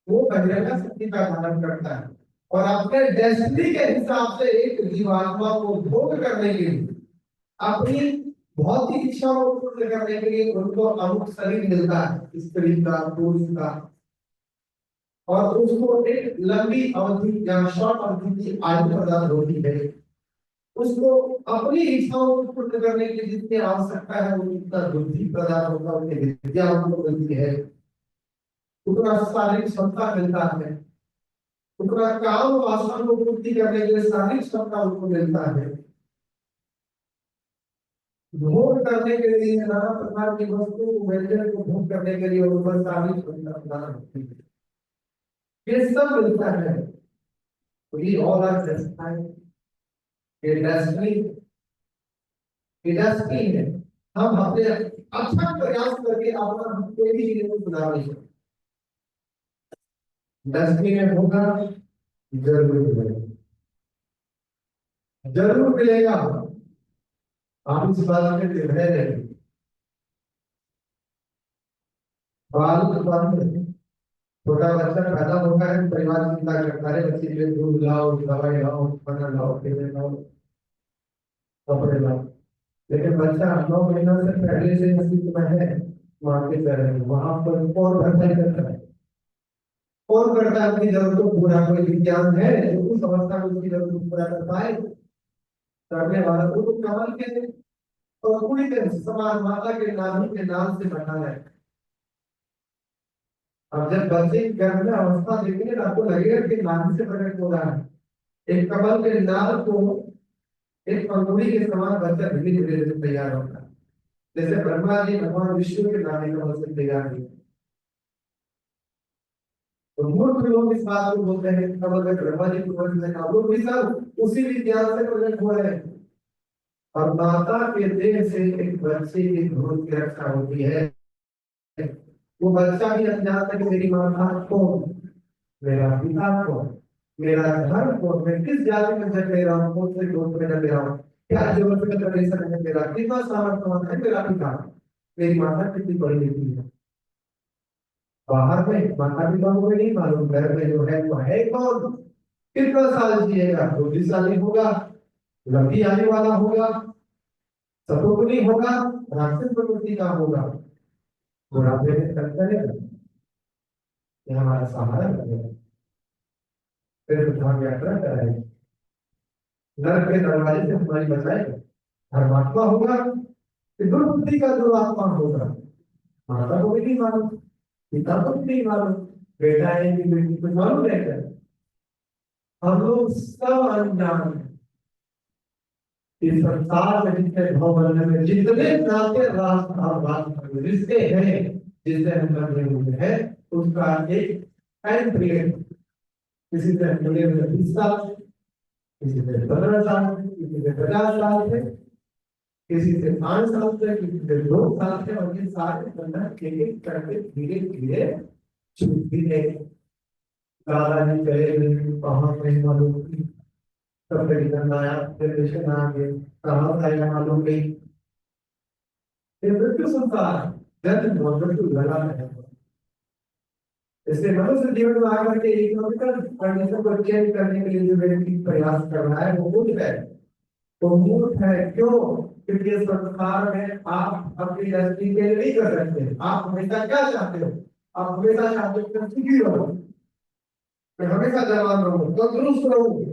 A: वो बहिरंगा शक्ति का धारण करता है और अपने डेस्टिनी के हिसाब से एक जीवात्मा को भोग करने के लिए, अपनी भौतिक इच्छाओं को पूर्ण करने के लिए उनको अमुक शरीर मिलता है, स्त्री का, पुरुष का, और उसको एक लंबी अवधि या शॉर्ट अवधि की आयु प्रदान होती है। उसको अपनी इच्छाओं को पूर्ण करने के लिए जितनी आवश्यकता है, वो उतना बुद्धि प्रदान होता है, उतनी विद्या उनको मिलती है, उतना शारीरिक क्षमता मिलता है, उतना काम वासना को पूर्ति करने के लिए शारीरिक क्षमता उनको मिलता है। भोग करने के लिए नाना प्रकार की वस्तु व्यंजन को भोग करने के लिए उनको शारीरिक क्षमता प्रदान होती है। ये सब मिलता है। तो ये ऑल आर जस्टिफाइड, ये डेस्टिनी है। हम अपने अच्छा प्रयास करके अपना कोई भी चीज को सुधार नहीं सकते। डेस्टिनी में होगा, जरूर मिलेगा, जरूर मिलेगा। आप इस बात में निर्भय रहे। बाल उत्पादन, छोटा बच्चा पैदा होता है, परिवार चिंता करता है, बच्चे के लिए दूध लाओ, दवाई लाओ, खाना लाओ, खेलने लाओ, कपड़े लाओ। लेकिन बच्चा 9 महीना से पहले से अस्तित्व में है, मां के पैर में, वहां पर कौन भरपाई करता है? कौन करता है अपनी जरूरतों को पूरा? कोई विज्ञान है जो उस अवस्था में उसकी जरूरत को पूरा कर पाए? करने वाला तो कमल के पूरी तरह से समान माता के नाभि के नाम से बना है। अब जब बच्चे की गर्भ में अवस्था देखेंगे तो आपको लगेगा कि नाभि से प्रकट हो रहा है। एक कमल के नाल को एक पंखुड़ी के समान बच्चा धीरे धीरे तैयार होता है। जैसे ब्रह्मा जी भगवान विष्णु के नाभि कमल से तैयार हुए। तो मूर्ख लोग इस बात को बोलते हैं कमल में ब्रह्मा जी को लोग भी सब उसी विज्ञान से प्रकट हुए हैं। और माता के देह से एक बच्चे की भ्रूण की रक्षा होती है। वो बच्चा भी अज्ञात है कि मेरी माता कौन, मेरा पिता कौन, मेरा घर कौन, मैं किस जाति में जन्म ले रहा हूँ, कौन से गोत्र में जन्म ले रहा हूँ, क्या ज्योग्राफिकल कंडीशन है मेरा, कितना सामर्थ्यवान है मेरा पिता, मेरी माता कितनी पढ़ी लिखी है। बाहर में माता पिता को नहीं मालूम, घर में जो है वो है कौन, कितना साल जिएगा, 20 साल ही होगा, लंबी आने वाला होगा, सतुगुणी होगा, राक्षस प्रवृत्ति का होगा, बुढ़ापे में तक करेगा, ये हमारा सहारा बनेगा, फिर धाम यात्रा कराएगा, नरक के दरवाजे से हमारी बचाएगा। धर्मात्मा होगा कि दुर्बुद्धि का दुरात्मा होगा, माता को भी नहीं मालूम, पिता को भी नहीं मालूम, बेटा है कि बेटी को मालूम रहता है। हम लोग सब अनजान हैं। इस संसार में जितने भवन में जितने नाते रास्ते रिश्ते हैं जिससे हम बने हुए हैं, उसका एक टाइम पीरियड, किसी से मिले हुए 20 साल, किसी से 15 साल, किसी से 50 साल से, किसी से 5 साल से, किसी से 2 साल से, और ये सारे बंधन एक एक करके धीरे धीरे छूटती है। दादाजी चले गए, कहाँ गए मालूम नहीं, तब रिटर्न आया, जनरेशन आ गए, कहाँ आया मालूम नहीं। ये मृत्यु संसार, जन्म मृत्यु लगा है। इसलिए मनुष्य जीवन में आकर के इकोनॉमिकल कंडीशन को चेंज करने के लिए जो व्यक्ति प्रयास कर रहा है वो मूर्ख है। तो मूर्ख है क्यों? क्योंकि इस संसार में आप अपनी दृष्टि के लिए नहीं कर सकते। आप हमेशा क्या चाहते हो? आप हमेशा चाहते हो कि सुखी रहो, मैं हमेशा जवान रहूं, तंदुरुस्त रहूं,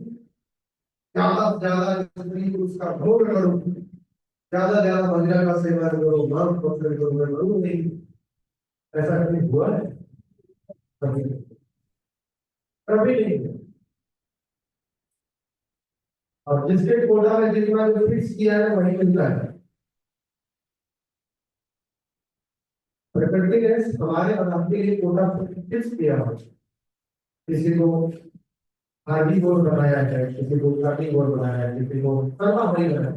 A: ज्यादा से ज्यादा स्त्री पुरुष का भोग करूं, ज्यादा ज्यादा मंदिर का सेवा करो, मांस भक्षण करो, मैं मरूं नहीं। ऐसा कभी हुआ है? कभी कभी नहीं। और जिसके कोटा में जितना जो फिक्स किया है वही मिलता है। प्रकृति ने हमारे अनाथ के लिए कोटा फिक्स किया हो। किसी को हार्डी बोर्ड बनाया है, किसी को काटी बोर्ड बनाया है, किसी को करना नहीं बनाया।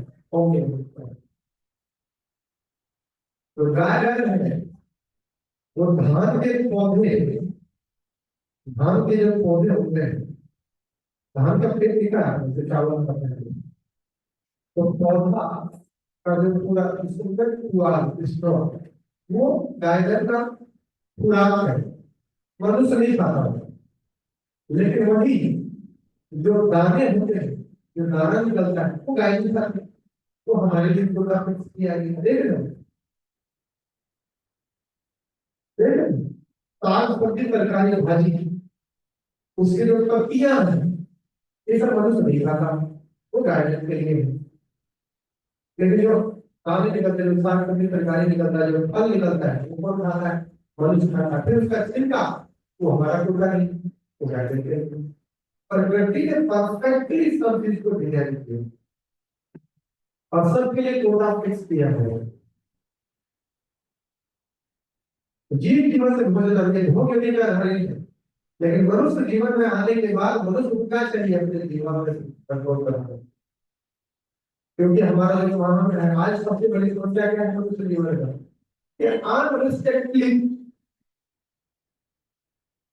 A: तो गाय है वो धान के पौधे, धान के जो पौधे होते हैं, धान का पेड़ दिखा है जैसे चावल का पेड़, तो पौधा का जो पूरा सुंदर हुआ स्ट्रॉ, वो गायरन का खुराक है, मनुष्य नहीं खाता। लेकिन वही जो दाने होते हैं, जो दाना निकलता है वो गाय नहीं खाते। तो हमारे लिए पूरा फिक्स किया गया। देख रहे हो, देख रहे हो, साग सब्जी तरकारी भाजी उसके जो पत्तियां हैं ये सब मनुष्य नहीं खाता, वो गायरन के लिए है। लेकिन जो दाने निकलते हैं, साग सब्जी तरकारी निकलता है, जो फल निकलता है वो कौन खाता है? मनुष्य खाता है। फिर उसका छिलका वो हमारा कोटा नहीं, वो क्या देते हैं। प्रकृति ने परफेक्टली सब चीज को डिजाइन किया और सबके लिए कोटा फिक्स किया है। जीव जीवन से मुझे लगता है भोग यदि का आधारित है, लेकिन मनुष्य जीवन में आने के बाद मनुष्य को क्या चाहिए अपने जीवन में कंट्रोल करना, क्योंकि हमारा जो मानव है आज सबसे बड़ी समस्या क्या है मनुष्य जीवन का, कि अनरिस्ट्रिक्टली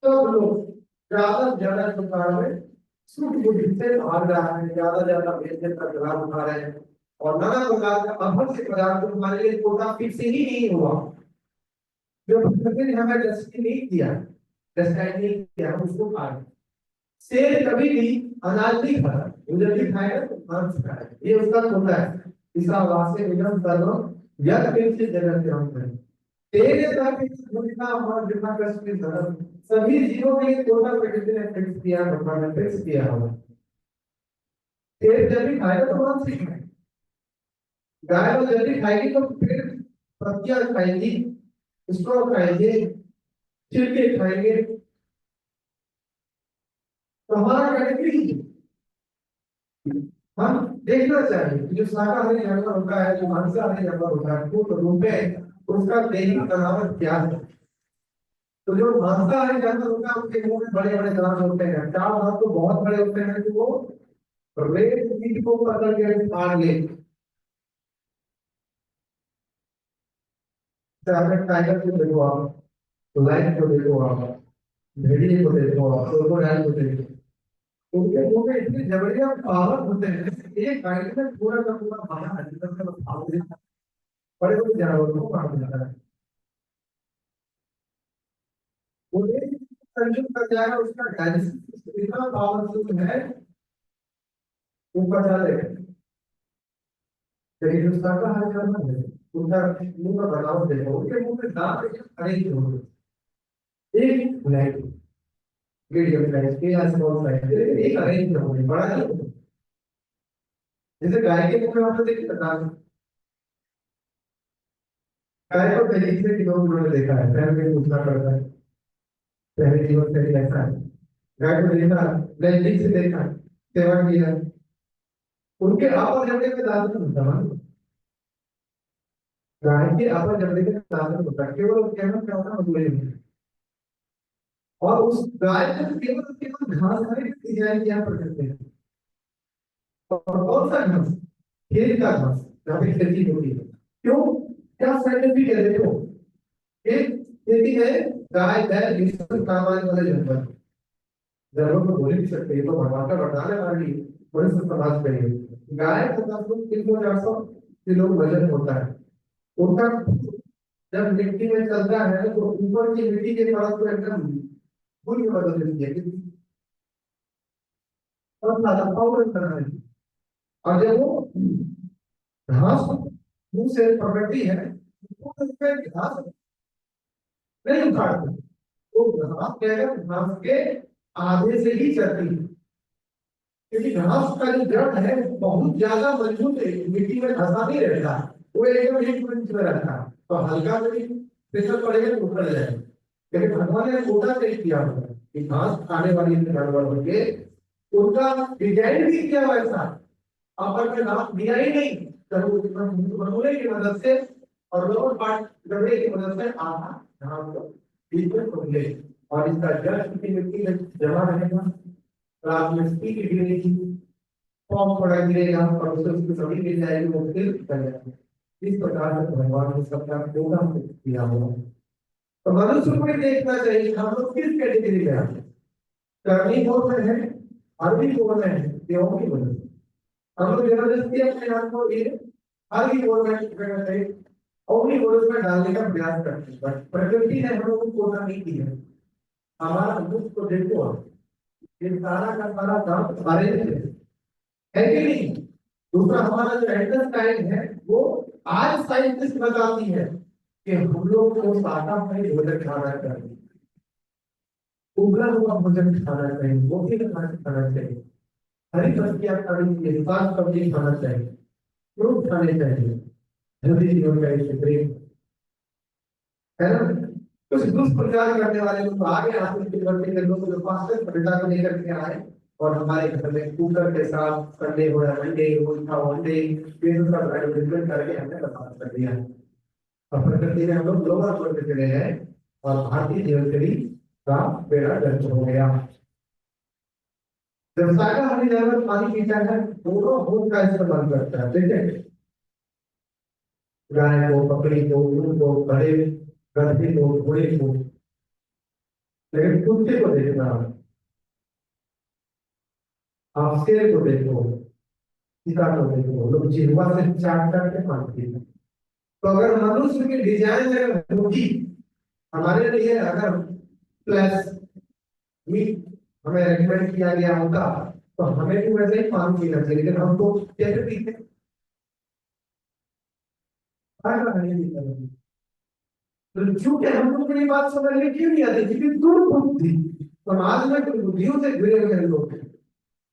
A: सब लोग ज्यादा से ज्यादा प्रकार में सूट बुद्धि से भाग रहा है, ज्यादा ज्यादा भेजने का लाभ उठा रहे हैं और नाना प्रकार का अभक्त से पदार्थ हमारे लिए कोटा फिक्स ही नहीं हुआ। जो प्रकृति ने हमें डेस्टिनी नहीं दिया, डेस्टिनी नहीं दिया, हम उसको खा रहे हैं। शेर कभी भी अनाज नहीं खाता, वो जब भी खाएगा तो मांस खाएगा, ये उसका कोटा है। इसका वास्ते नियम सर्व यद किंचित जगत हम करें तेरे तक भूमिका और जितना कष्ट की धर्म सभी जीवों के लिए कोटा प्रकृति ने फिक्स किया, भगवान ने फिक्स किया होगा। शेर जब भी खाएगा तो मांस ही खाएगा, गाय वो जब भी खाएगी तो फिर पत्तियां खाएगी, स्ट्रॉ खाएंगे, छिलके खाएंगे। तो हमारा कैटेगरी हम देखना चाहिए कि जो शाकाहारी जानवर होता है, जो मांसाहारी जानवर होता है, वो रूप में उसका दैनिक बनावट क्या है। तो जो मांसाहारी जानवर होता है उनके मुंह में बड़े बड़े दांत होते हैं, चार दांत तो बहुत बड़े होते हैं कि वो रेत मीट को पकड़ के फाड़ ले। टाइगर को देखो आप, लाइन को देखो आप, भेड़िए को देखो आप, क्रोकोडाइल को देखो, उनके मुंह में इतनी जबड़ियां पावर होते हैं, एक बाइट में पूरा का पूरा खाना है, बड़े बड़े जानवरों को मार देता है। वो एक कंज्यूम कर जाएगा, उसका डाइजेशन इतना पावरफुल है, ऊपर चलेगा। लेकिन जो शाकाहारी जानवर है उनका मुंह का बनावट देखो, उनके मुंह में दांत अनेक होते हैं, एक नहीं मीडियम साइज के या स्मॉल साइज के, लेकिन एक अरेंज होंगे, बड़ा नहीं होगा। जैसे गाय के मुंह में आपने देखी दांत, गाय को पहले से किलोमीटर में देखा है, पहले में पूछना पड़ता है, पहले जीवन शैली ऐसा है। गाय को देखा, नजदीक से देखा, सेवा किया, उनके अपर जबड़े में दांत नहीं होता मान, गाय के अपर जबड़े में दांत नहीं होता, केवल केवल क्या होता है मधुमेह में। और उस गाय को केवल केवल घास खाने की डिजाइन किया प्रकृति ने। और कौन सा घास? खेत का घास, जहाँ पे खेती होती है। क्यों? क्या साइंटिफिक है देखो, एक खेती में गाय बैल ये सब काम आने वाले जानवर, जानवर को बोल नहीं सकते, ये तो भगवान का वरदान है हमारे लिए, बड़े से समाज पे है। गाय का 300-400 किलो वजन होता है, उनका जब मिट्टी में चलता है तो ऊपर की मिट्टी के परत को एकदम फूल में बदल देती है, और ज्यादा पावर करना है। और जब वो घास मुंह से पकड़ती है तो उसमें घास नहीं उखाड़ती, तो घास क्या है, घास के आधे से ही चलती है, क्योंकि घास का जो जड़ है वो बहुत ज्यादा मजबूत है, मिट्टी में धंसा नहीं रहता, वो एकदम एक इंच में रहता है, तो हल्का भी प्रेशर पड़ेगा तो उखड़ जाएगा। लेकिन भगवान ने छोटा तय किया होगा कि घास खाने वाली जानवर होंगे, उनका डिजाइन भी किया वैसा, अपर में नाक दिया ही नहीं, तो बनोले की मदद से और लोअर पार्ट गबड़े की मदद से आधा घास को बीच में खोल ले, और इसका जड़ की मिट्टी में जमा रहेगा, रात में स्पीड गिरेगी, फॉर्म थोड़ा गिरेगा और उससे उसकी सभी गिर जाएगी, वो फिर कर जाएगा। इस प्रकार से भगवान ने सबका प्रोग्राम किया हुआ। तो मनुष्य को देखना चाहिए हम लोग किस कैटेगरी में आते हैं, करनी मोड में है, अरबी मोड में है, देवों की वजह से हम लोग जबरदस्ती अपने आप को ये अरबी मोड में करना चाहिए, अवनी मोड में डालने का प्रयास करते हैं, बट प्रकृति ने हम लोग को कोटा नहीं दिया। हमारा दुख को देखो, ये सारा का सारा काम हमारे लिए है कि नहीं। दूसरा हमारा जो इंटेस्टाइन है वो आज साइंटिस्ट बताती है कि हम लोग को शाकाहारी भोजन खाना चाहिए, उबला हुआ भोजन खाना चाहिए, मोटी खाना चाहिए, हरी सब्जियां खानी चाहिए, साग सब्जी खाना चाहिए, फ्रूट खाने चाहिए, हेल्दी जीवन का एक प्रेम है ना। कुछ दुष्प्रचार करने वाले लोग आगे आते हैं, करने के लोग जो पास्टर प्रजा को लेकर के आए और हमारे घर में कुकर के साथ संडे हो या मंडे उल्टा वनडे ये सब एडवर्टाइजमेंट करके हमने बर्बाद कर दिया। और प्रकृति में हम लोग ग्लोबल वर्ल्ड पे चले गए और भारतीय जीवन शैली का बेड़ा गर्क हो गया। जब शाकाहारी जानवर पानी पीता है दोनों होंठ का इस्तेमाल करता है, ठीक है, गाय को, बकरी को, ऊँट को, बड़े गधे को, घोड़े को। लेकिन कुत्ते को देखना, आप शेर को देखो, चीता को देखो, लोग जिह्वा से चाट करके मारते हैं। तो अगर मनुष्य की डिजाइन अगर होगी हमारे लिए, अगर प्लस मीट हमें रेकमेंड किया गया होता तो हमें भी वैसे ही पानी पीना चाहिए, लेकिन हम तो कैसे पीते हैं? तो चूंकि हम लोग को ये बात समझ में क्यों नहीं आती, क्योंकि दुर्बुद्धि समाज में दुर्बुद्धियों से घिरे हुए लोग हैं।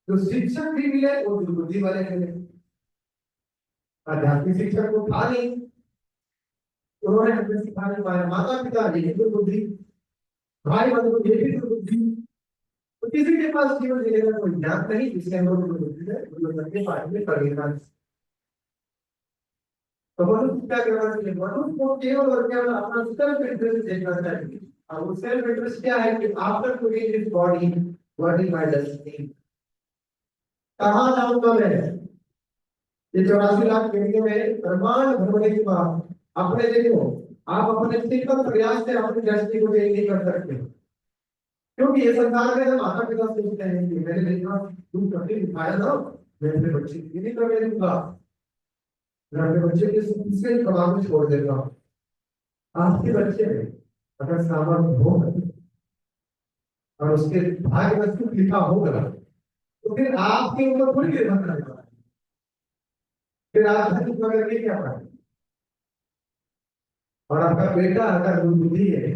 A: जो शिक्षक भी मिले वो दुर्बुद्धि वाले मिले। आध्यात्मिक शिक्षक को था नहीं, उन्होंने हमें सिखा नहीं पाया, माता पिता ये भी दुर्बुद्धि, भाई बंधु ये भी दुर्बुद्धि। तो किसी के पास जीवन जीने का कोई ज्ञान नहीं, जिससे हम लोग दुर्बुद्धि है अपने पाठ में कर लेना। तो मनुष्य क्या करना चाहिए? मनुष्य को केवल और केवल अपना सेल्फ इंटरेस्ट देखना चाहिए। और वो सेल्फ इंटरेस्ट क्या है कि after creating this body what is my destiny, कहां जाऊंगा मैं? ये 84 लाख इंडिया में ब्रह्मांड भ्रमण की बात अपने देखो, आप अपने सिंपल प्रयास से अपनी डेस्टिनी को चेंज नहीं कर सकते, क्योंकि ये संसार में माता पिता सोचते हैं कि मैंने देखा तुम कभी दिखाया ना, मैं अपने बच्चे की नहीं करने दूंगा, मैं अपने बच्चे के से कमाल को छोड़ देगा। आपके बच्चे में अगर सामर्थ्य हो और उसके भाग्य में कुछ लिखा होगा तो फिर आपके ऊपर कोई निर्भर करेगा, फिर आप धन करके क्या पाएंगे? और आपका बेटा अगर बुद्धि है,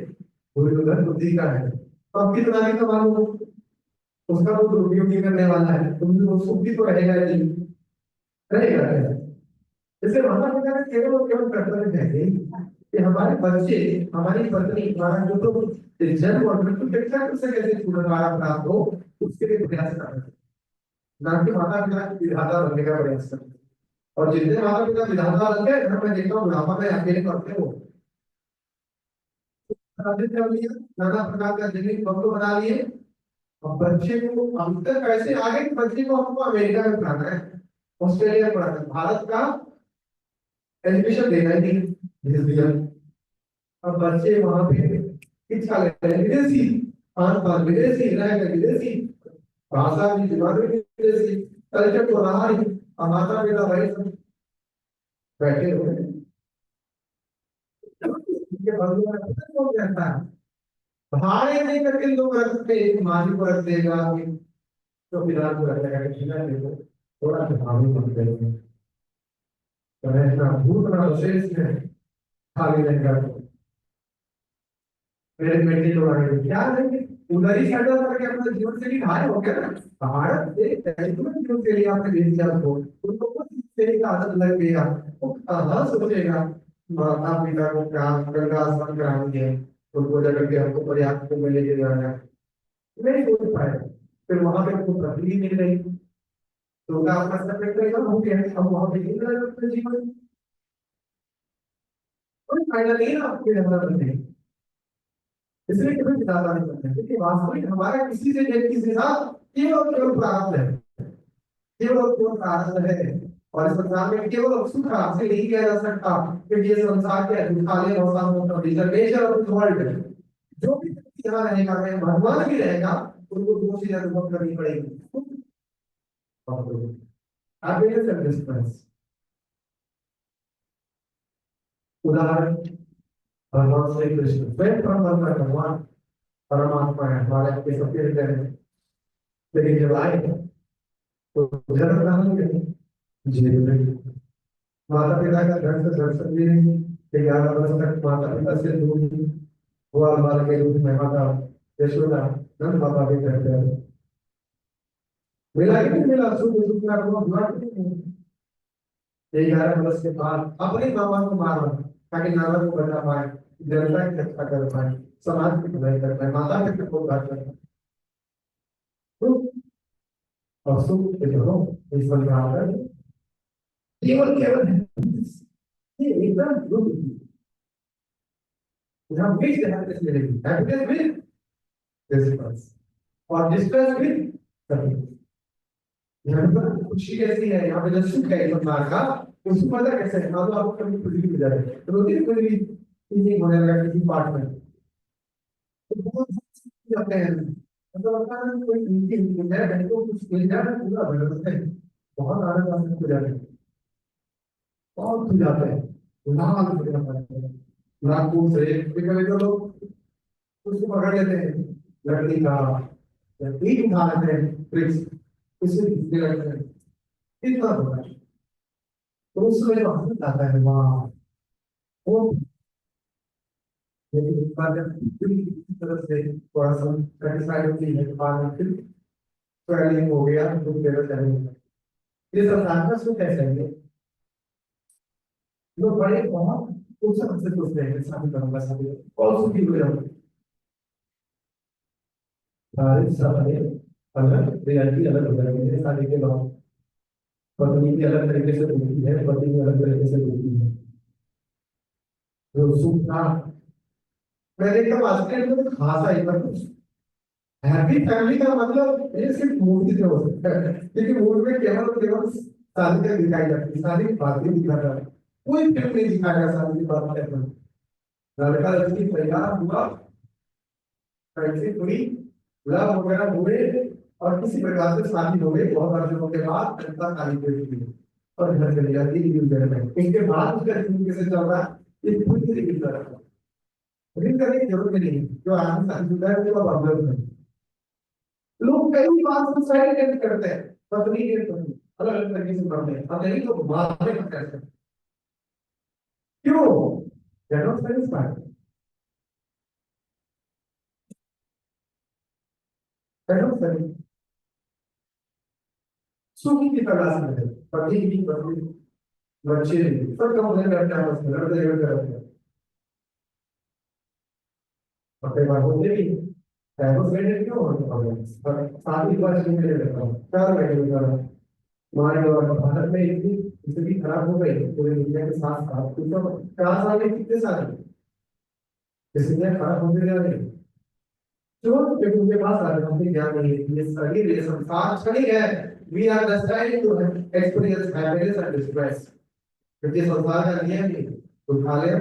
A: कोई उधर बुद्धि का है, तो अब कितना भी कमा लो, उसका वो दुरुपयोग ही करने वाला है, तुम भी उसको भी तो रहेगा नहीं, रहेगा। जैसे माता पिता का केवल और केवल कर्तव्य है कि हमारे बच्चे, हमारी पत्नी हमारा जो तो जन्म और मृत्यु के चक्र से कैसे छुटकारा प्राप्त हो उसके लिए प्रयास करना, ना कि माता पिता की विधाता बनने का प्रयास करना। और जितने माता पिता विधाता बनते हैं घर में देखता हूँ बुढ़ापा में अकेले करते हो, नाना प्रकार का जिंदगी बंगलो बना लिए। और बच्चे को अब तक कैसे आगे बच्चे को हमको अमेरिका में पढ़ाना है, ऑस्ट्रेलिया में पढ़ाना है, भारत का एजुकेशन देना ही नहीं भेज दिया। अब बच्चे वहां पे शिक्षा ले रहे हैं विदेशी, खान पान विदेशी, रहकर विदेशी, भाषा भी दिमाग में विदेशी, कल्चर तो रहा ही, और माता पिता वही सब बैठे हुए हैं। ये बंधु में कौन कहता है भाड़े नहीं करके लोग रख सकते, एक माली को रख देगा तो फिलहाल को रख देगा कि देखो थोड़ा भावी मत करेंगे, तो इतना भूत ना विशेष है खाली रहेगा। मेरे बेटे तो आगे क्या रहेंगे उधर ही सेटल करके अपना जीवन से भी बाहर हो गया ना, भारत एक जीवन के लिए आपने भेज दिया तो उनको कुछ तेरी का आदत लग गया, वो कहाँ सोचेगा माता पिता को काम गंगा स्नान कराएंगे, उनको जगह के हमको पर्याप्त को मिलेगी जाना नहीं सोच पाएगा। फिर वहां पे हमको प्रकृति मिल रही तो उनका अपना सब्जेक्ट रहेगा, हो गया हम वहां पे नहीं रहे अपने जीवन, कोई फायदा नहीं है आपके रहना बनने। इसलिए कभी विधाता नहीं बनते, क्योंकि वास्तविक हमारा किसी से किसी के साथ केवल और केवल प्रारब्ध है, केवल और केवल प्रारब्ध है। और इस संसार में केवल और सुख आपसे नहीं किया जा सकता, क्योंकि ये संसार के दुखालय और नेचर ऑफ द वर्ल्ड, जो भी व्यक्ति यहाँ रहेगा मैं भगवान भी रहेगा उनको दो चीजें अनुभव करनी पड़ेगी, हैप्पीनेस एंड डिस्ट्रेस। उदाहरण भगवान श्री कृष्ण स्वयं परमात्मा भगवान परमात्मा है, हमारे आपके सबके हृदय में, लेकिन जब आए तो जन्म कहाँ गए जेल में, माता पिता का घर से दर्शन भी नहीं, 11 वर्ष तक माता पिता से दूर हुआ, बाल के रूप में माता यशोदा नंद बाबा भी कहते हैं मिला कि नहीं मिला, सुख दुख का हुआ कि नहीं। 11 वर्ष के बाद अपने मामा को मारा ताकि नाना को बचा पाए, जनता की रक्षा कर पाए, समाज की भलाई कर पाए, माता पिता को उद्धार कर पाए। तो और सुख के जो हो इस संग्राम में केवल केवल ये एकदम दुख यहाँ मिक्स हैप्पीनेस मिलेगी, हैप्पीनेस विद डिस्ट्रेस और डिस्ट्रेस विद हैप्पीनेस। यहाँ पर खुशी कैसी है, यहाँ पे जो सुख है संसार का, उसको पता कैसे है? मान लो आपको कभी खुशी मिल जाए तो रोटी कोई भी चीज होने लगा किसी पार्ट में, तो बहुत जाते हैं, मतलब लगता है कोई मीटिंग मिल जाए, कहीं को कुछ मिल जाए, पूरा भर है, बहुत आनंद आनंद हो जाते हैं, बहुत खुल जाते हैं, लाल हो जाते हैं, नाखून से कभी कभी तो लोग उसको पकड़ लेते हैं लकड़ी का, या ईट उठा लेते हैं ब्रिक्स, उससे खींचने लगते हैं, इतना होता है। तो उस समय आनंद आता है, वाह वो। लेकिन इस बार जब पूरी तरह से थोड़ा सा सेटिस्फाइड होती है बाद में फिर ट्रेवलिंग हो गया तो तेरह चलेंगे, ये संसार का सुख ऐसा है। लोग बड़े बहुत कुछ हमसे सोचते हैं शादी करूंगा, शादी और सुखी हो जाऊंगा, सारे सब अलग रियलिटी अलग हो जाएगी है। शादी के बाद पत्नी की अलग तरीके से होती है, पति की अलग तरीके से होती है, जो सुख था मैंने एकदम आज के लिए खासा ही पर हैप्पी फैमिली का मतलब ये सिर्फ मूवी से हो सकता है, क्योंकि मूवी में केवल और केवल शादी तक दिखाई जाती है, शादी की बातें दिखाता है, कोई फिल्म नहीं दिखाएगा शादी की बात करना। लड़का लड़की तैयार हुआ, कैसे हुई, लव वगैरह हुए और किसी प्रकार से शादी हो गई, बहुत वर्षों के बाद जनता ताली देती है और घर चली जाती है न्यूज़ में। इसके बाद उसका जीवन कैसे चल रहा है ये खुद ही दिख रहा है, रील करने की जरूरत नहीं है, जो आदमी शादीशुदा है उसका प्रॉब्लम है। लोग कई बार सुसाइड अटेम्प्ट करते हैं, पत्नी के पत्नी अलग अलग तरीके से करते हैं, अब नहीं तो मारने का कैसे, क्यों? General service party, general service सुखी की तलाश में है, पति की पत्नी बच्चे भी सब कंप्लेन करते हैं, बस लड़ते करते हैं, और कई बार होते भी डाइवोर्स रेट क्यों होता है, पर शादी के बाद नहीं रहता हूँ क्या रहेगा। हमारे भारत में इतनी स्थिति खराब हो गई पूरी दुनिया के साथ साथ, तो 4 साल में कितने साल स्थितियां खराब होते जा रही, जो जब उनके पास आध्यात्मिक ज्ञान नहीं है, ये शरीर ये संसार क्षणिक है, we are destined to experience happiness and distress, क्योंकि संसार का नियम है तो खा ले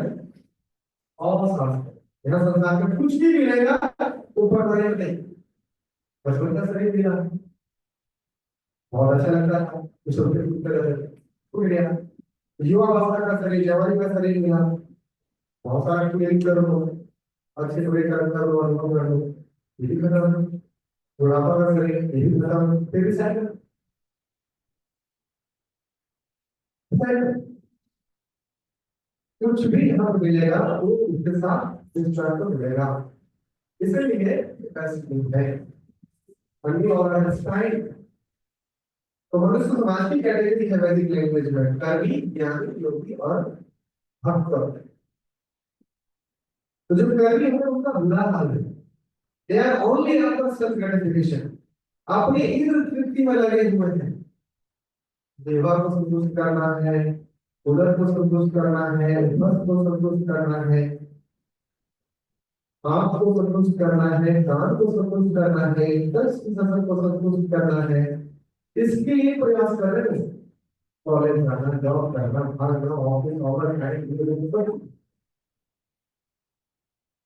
A: और सांस, यहाँ संसार में कुछ भी मिलेगा ऊपर वाले में नहीं। बचपन का शरीर मिला बहुत अच्छा लगता था, कुछ टूट गया, युवावस्था का शरीर जवानी का शरीर मिला, बहुत सारा क्रिएट कर लो, अच्छे बुरे कर्म कर लो, अनुभव कर लो, ये भी खत्म, बुढ़ापा का शरीर ये भी खत्म, फिर भी साइकिल कुछ भी यहाँ पर मिलेगा वो उसके साथ इंस्ट्रक्ट को मिलेगा, इसलिए पैसे है अन्य और स्टाइल। तो मनुष्य समाज की कैटेगरी है वैदिक लैंग्वेज में कर्मी ज्ञानी योगी और भक्त। तो जो कर्मी है उनका बुरा हाल है, they are only after self gratification, अपने इंद्र तृप्ति में लगे हुए हैं, देवा को संतुष्ट करना है, उदर को संतुष्ट करना है, भक्त को संतुष्ट करना है, आंख को संतुष्ट करना है, कान को संतुष्ट करना है, दस नजर को संतुष्ट करना है, इसके लिए प्रयास कर रहे हैं। कॉलेज जाना, जॉब करना, भागना, ऑफिस ओवर टाइम,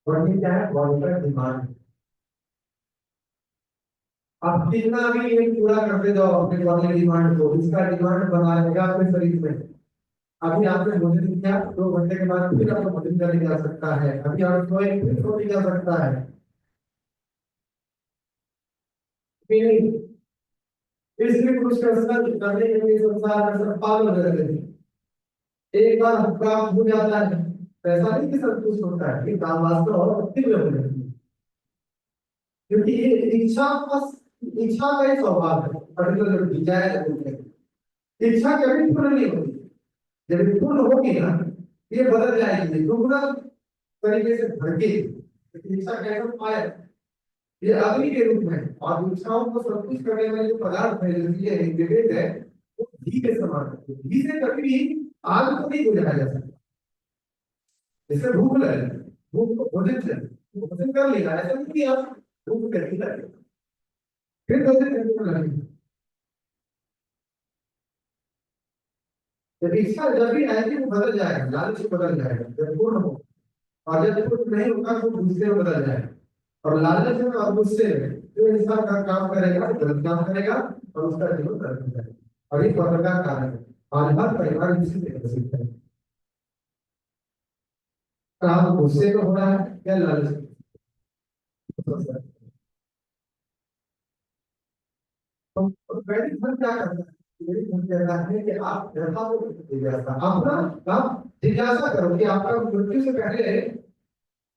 A: और ये क्या है बॉडी का डिमांड। आप कितना भी ये पूरा करते जाओ अपने बॉडी डिमांड को, इसका डिमांड बना रहेगा अपने शरीर में। अभी आपने भोजन किया 2 घंटे के बाद फिर आपको भोजन करने जा सकता है, अभी आप सोए फिर सो जा सकता है, नहीं इसलिए पुरुष का संग करने के लिए संसार में सब पागल हो जाते हैं। एक बार प्राप्त हो जाता है पैसा नहीं कि संतुष्ट होता है, लेकिन काम वास्तव और तीव्र हो जाती है, क्योंकि ये इच्छा बस इच्छा का ही स्वभाव है, पर्टिकुलर डिजायर है, इच्छा कभी पूर्ण नहीं होती, जब ये पूर्ण होगी ना ये बदल जाएगी, दुगना तरीके से भड़के, लेकिन इच्छा कैसे पाए, ये अग्नि के रूप में, और इच्छाओं को संतुष्ट करने वाले जो पदार्थ है, जो ये इंग्रेडिएंट है, वो घी के समान है। घी से कभी भी आग को नहीं बुझाया जा सकता। जैसे भूख लगे, भूख को भोजन से भोजन कर लेगा, ऐसा नहीं कि आप भूख करके लगे फिर भोजन करने में लगेंगे। जब इच्छा जब भी आएगी वो बदल जाएगा, लालच बदल जाएगा जब पूर्ण हो, और जब पूर्ण नहीं होगा तो गुस्से में बदल जाएगा। और लालच में और गुस्से में जो इंसान का काम करेगा गलत काम करेगा और उसका जीवन नरक हो जाएगा। और ये कर्म का कारण है, और हर परिवार इसी से विकसित है। काम गुस्से में हो रहा है या लालच में? तो वैदिक धर्म क्या करता है? वैदिक धर्म कहता है कि आप यथा को जिज्ञासा, अपना आप जिज्ञासा करो कि आपका मृत्यु से पहले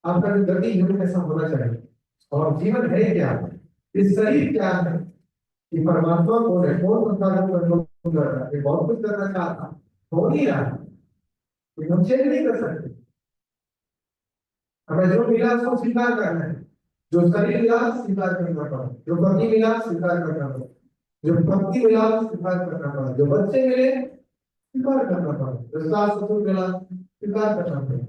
A: आपका जो गति जीवन कैसा होना चाहिए, और जीवन है क्या, इस शरीर क्या है, कि परमात्मा कौन है, कौन संसाधन कंट्रोल कर रहा है, बहुत कुछ करना चाहता हो नहीं रहा, लेकिन हम चेंज नहीं कर सकते। हमें जो मिला उसको स्वीकार करना है, जो शरीर मिला स्वीकार करना पड़ा, जो पति मिला स्वीकार करना पड़ा, जो पति मिला स्वीकार करना पड़ा, जो बच्चे मिले स्वीकार करना पड़ा, जो सास ससुर मिला स्वीकार करना पड़ा,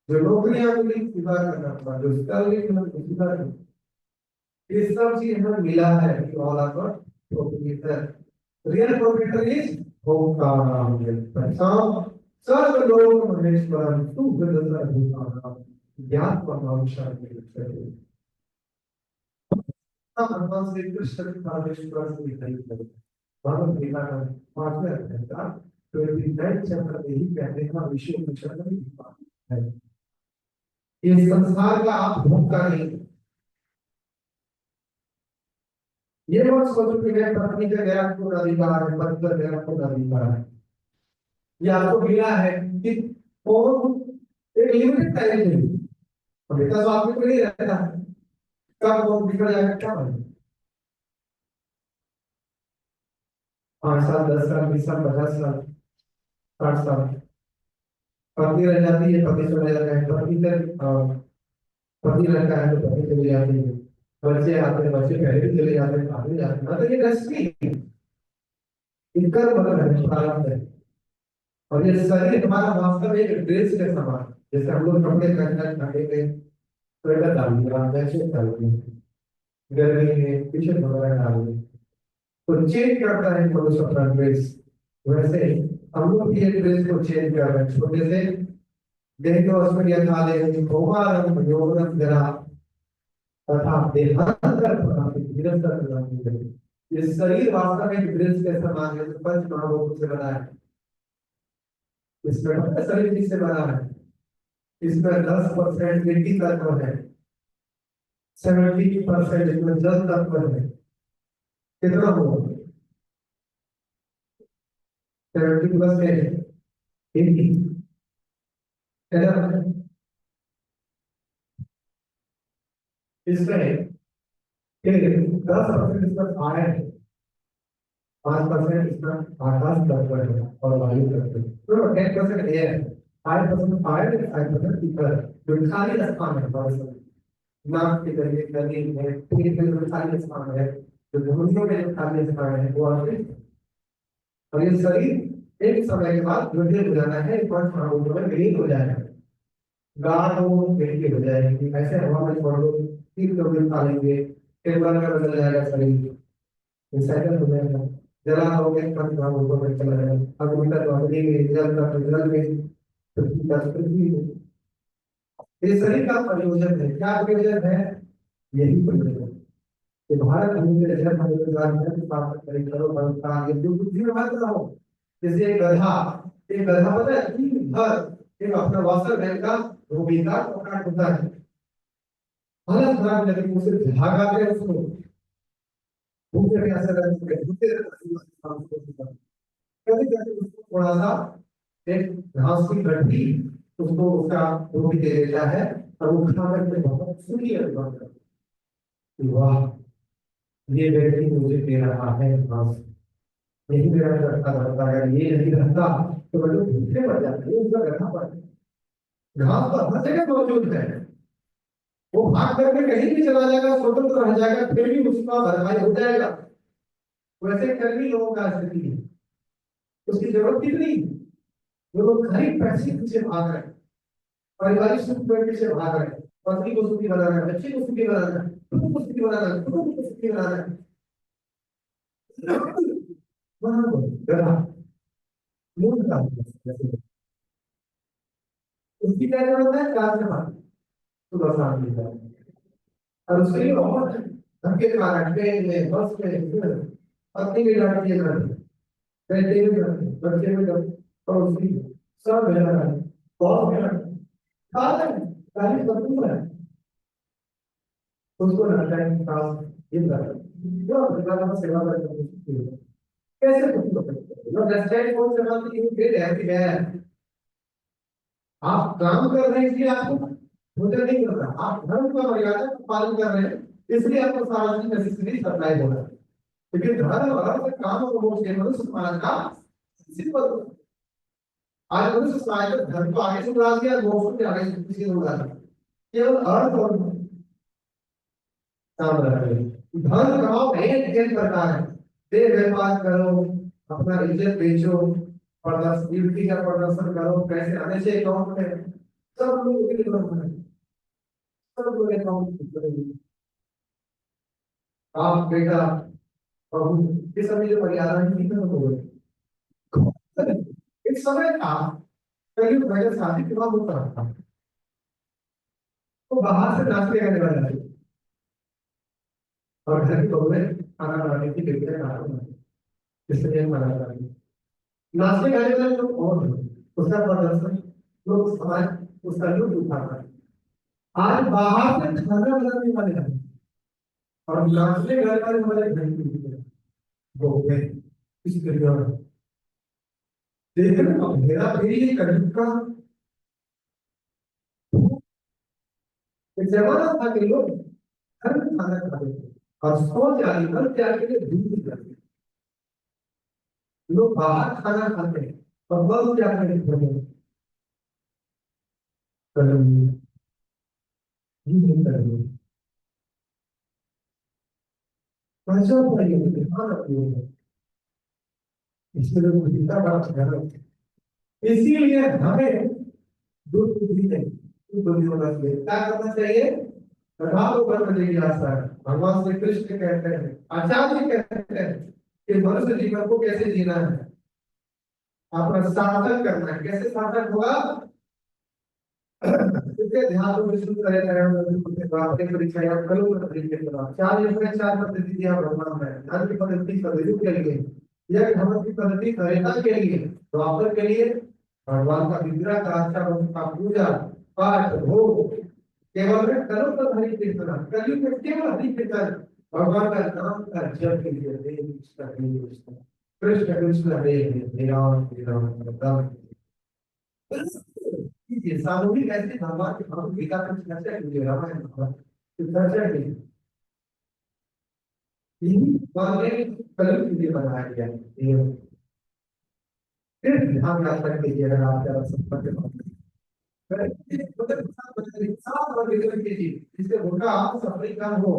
A: जो नौकरियां मिली स्वीकार करना पड़ा, जो स्वीकार स्वीकार करना। ये सब चीज हमें मिला है, all are got proprietor, real proprietor is भोक्ता सर्व लोक महेश्वर तू विदुर भूतानां ज्ञात परम शांति रक्षते। भगवान श्री कृष्ण परमेश्वर से विधाई करे भगवत गीता का 5वां अध्याय का 29 चैप्टर में ही कहते हैं विश्व मिशन है, ये संसार का आप भोक्ता नहीं। ये मत सोचो कि मैं पत्नी का गैर पूर्ण अधिकार है, पति का गैर पूर्ण अधिकार है, ये आपको मिला है कि कौन एक लिमिटेड टाइम के लिए, हमेशा तो आपके पे नहीं रहता है, कब वो बिगड़ जाएगा क्या मालूम। 5 साल 10 साल 20 साल 50 साल 60 साल पत्नी रह जाती है, पति चला जाता है, पति से पति रहता है तो पति चले जाती है, बच्चे आते हैं, बच्चे पहले भी चले जाते हैं, आगे जाते हैं, मतलब ये रेसिपी इनका मतलब है, प्रारंभ है। और ये शरीर हमारा वास्तव में एक ड्रेस के समान, जैसे हम लोग कपड़े पहनना ठंडे में स्वेटर डाल दिया, जैकेट डाल दिया, गर्मी में टी शर्ट वगैरह डाल दिया, तो चेंज करता है मनुष्य अपना ड्रेस। वैसे हम लोग भी ये ड्रेस को चेंज कर रहे हैं, छोटे से देह के वस्त्र यथा देह भोगारम योगरम जरा तथा देहांतर प्रणाम निरंतर प्रणाम करें। ये शरीर वास्तव में एक ड्रेस के समान है, जो पंच महाभूतों से बना है। इसमें पता है शरीर किससे बना है? इसमें 10% मिट्टी तत्व है, 70% इसमें जल तत्व है। कितना होगा? 70 प्लस 80 है ना? इसमें फिर 10% इसमें आयन है, 5% इसमें आकाश तत्व है और वायु तत्व है, तो 10% एयर है, 5% फायर है, 5% ईथर, जो खाली स्थान है हमारे शरीर नाक के जरिए नदी है, पेट में जो खाली स्थान है, जो धमनियों में जो खाली स्थान है वो अंतरिक्ष है। और ये शरीर एक समय के बाद विलीन हो जाना है, पंच महाभूतों में विलीन हो जाएगा, गाढ़ हो मिट्टी हो जाएगी, ऐसे हवा में छोड़ दो 3 किलोमीटर खा लेंगे, टेबल में बदल जाएगा शरीर, रिसाइकल हो जाएगा, जला हो गए पंच महाभूतों में चला जाएगा, अब मीटर अग्नि में जल का जल में पृथ्वी का पृथ्वी में। ये शरीर का प्रयोजन है, क्या प्रयोजन है? यही प्रयोजन है कि भारत भूमि के जन हरिद्वार धर्म प्राप्त करे, करो भगवान ये जो बुद्धि में मत रहो। जैसे एक गधा पता है दिन भर एक अपना वस्त्र पहनकर धोबी का कपड़ा ढूंढता है, हालत खराब लगी, उसे भागा के उसको भूखे प्यासे रहते हैं, भूखे कभी कभी उसको थोड़ा सा एक घास की गड्डी उसको उसका धोबी दे देता है, और वो खा करके बहुत सुखी अनुभव करता है, वाह ये व्यक्ति मुझे दे रहा है घास, यही मेरा करता रहता है, ये नहीं रहता तो मैं तो भूखे मर जाते हैं, उसका गधा पर घास तो हर जगह मौजूद है। वो भाग करके कहीं भी चला जाएगा, स्वतंत्र रह जाएगा, फिर भी उसका भरपाई हो जाएगा। वैसे कर्मी लोगों का स्थिति है। उसकी जरूरत कितनी, वो लोग खरीद पैसे के पीछे भाग रहे हैं, पारिवारिक सुख के पीछे भाग रहे हैं, पत्नी को सुखी बना रहे हैं, बच्चे को सुखी बना रहे हैं, खुद को सुखी बना रहे हैं, खुद को सुखी बना रहे हैं। वहां पर गधा मूर्ख काम करता है। उसकी क्या जरूरत है, कार से भाग, सुबह शाम की तरह। और उसके लिए और धक्के मारा, ट्रेन में, बस में, पत्नी भी डांटती है घर में, बेटे भी डांटते हैं, बच्चे भी डांटते हैं, और उसकी सब मेहनत है, बहुत मेहनत है, खा रहे हैं, खाली पत्नी है, उसको लगता है कि काश ये कर जो अपने का सेवा करते हैं। कैसे पत्नी को करते हैं जो रेस्टोरेंट कौन सेवा की फिर है कि है आप काम कर रहे हैं इसलिए आपको मुझे नहीं करता, आप धर्म का मर्यादा का पालन कर रहे हैं इसलिए आपको सार्वजनिक नेसेसरी सप्लाई हो रहा है। लेकिन धर्म और अर्थ काम और मोक्ष के मनुष्य समाज का सिंपल। आज मनुष्य समाज में धर्म को आगे से बढ़ा दिया, मोक्ष को आगे से किसी ने बढ़ा दिया, केवल अर्थ और काम रह रहे हैं। धन कमाओ एक प्रकार है, दे व्यापार करो, अपना इज्जत बेचो, प्रदर्शन ड्यूटी का प्रदर्शन करो, पैसे आने से अकाउंट में, सब लोग के लिए, सब लोग अकाउंट करेंगे। आप बेटा प्रभु ये सभी जो मर्यादा है ठीक है, हो गए एक समय था कहीं पहले शादी विवाह होता था, तो बाहर से नाचते गाने वाले आते और घर की बहू में खाना बनाने की बेटियां खाना बनाती, इसलिए मना करेंगे। नाचने गाने वाले लोग और हैं, उसका प्रदर्शन लोग समाज उसका लुत्फ उठाता है। आज बाहर से खाना बनाने वाले हैं और नाचने गाने वाले हमारे घर की वो है इस दुनिया में। देखना मेरा मेरी करीब का एक जमाना था कि लोग घर में खाना खाते थे और सौ त्यागी घर त्याग के लिए दूर जाते, लोग बाहर खाना खाते हैं और बल त्याग के लिए करेंगे, ये नहीं करेंगे। पैसा चाहिए ध्यान रखिए, इसलिए लोग गीता का ध्यान रखें। इसीलिए हमें दूध बुद्धि चाहिए, दूध बुद्धि होना चाहिए। क्या करना चाहिए, प्रभाव करने की आशा है। भगवान श्री कृष्ण कहते हैं, आचार्य कहते हैं कि मनुष्य जीवन को कैसे जीना है, अपना साधन करना है। कैसे साधन होगा, इसके ध्यान को विष्णु करे करे प्राप्ति परीक्षा या कलो तरीके से चार इसमें चार पद्धति दिया भगवान ने। ध्यान की पद्धति सदैव के लिए, यह धर्म की पद्धति करेगा के लिए, द्वापर के लिए भगवान का विग्रह का अच्छा का पूजा पाठ भोग, केवल में करो तो हरि कीर्तन, कलयुग में केवल हरि कीर्तन, भगवान का नाम का जप के लिए हरे कृष्ण हरे कृष्ण कृष्ण कृष्ण हरे हरे राम राम। ये सामूहिक ऐसे भगवान के भक्त गीता में चर्चा की है, रामायण में चर्चा की यही बात है, कलयुग के लिए बनाया गया है ये। फिर ध्यान याद रखिए अगर आप ज्यादा संपर्क मतलब सात बार विकल्प कीजिए जिससे उनका आप सफाई कम हो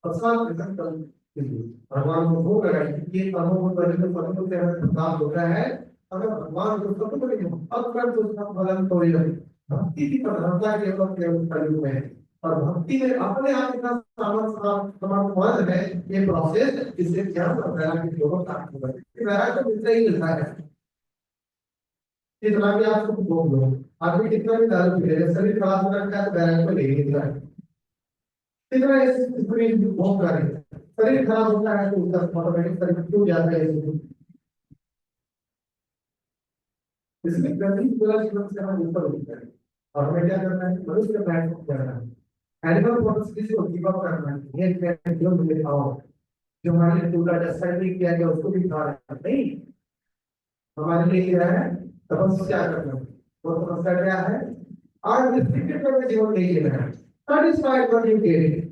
A: और सात विकल्प कम कीजिए। भगवान को भोग लगाइए, ये कर्मों को करने को फलों से हमें प्राप्त होता है। अगर भगवान को सब कुछ अब कर तो उसका फलन तो ही है। भक्ति की प्रधानता केवल केवल कलयुग में है और भक्ति में अपने आप इतना समर्पण है ये प्रोसेस, जिससे क्या होता है कि लोगों का वैराग्य तो मिलता ही मिलता है। इतना भी आपको भोग लो, आपने कितना भी दारू पी ले, शरीर खराब हो रखा है तो वैराग्य को ले ही नहीं रहा है। कितना इस भोग करें, शरीर खराब होता है तो उसका ऑटोमेटिक शरीर क्यों जाता है, इसलिए गति पूरा जीवन से हम ऊपर उठते हैं। और हमें क्या करना है, मनुष्य का प्लेटफॉर्म करना है, एनिमल पॉलिसीज को गिव अप करना है। ये जो मुझे खाओ, जो हमारे लिए पूरा डिसाइड किया गया उसको भी खा रहा है नहीं, हमारे लिए क्या है, तपस्या करना। वो तपस्या क्या है, और रिस्ट्रिक्टेड करके जीवन नहीं जीना है, सैटिस्फाइड फॉर यू गेटिंग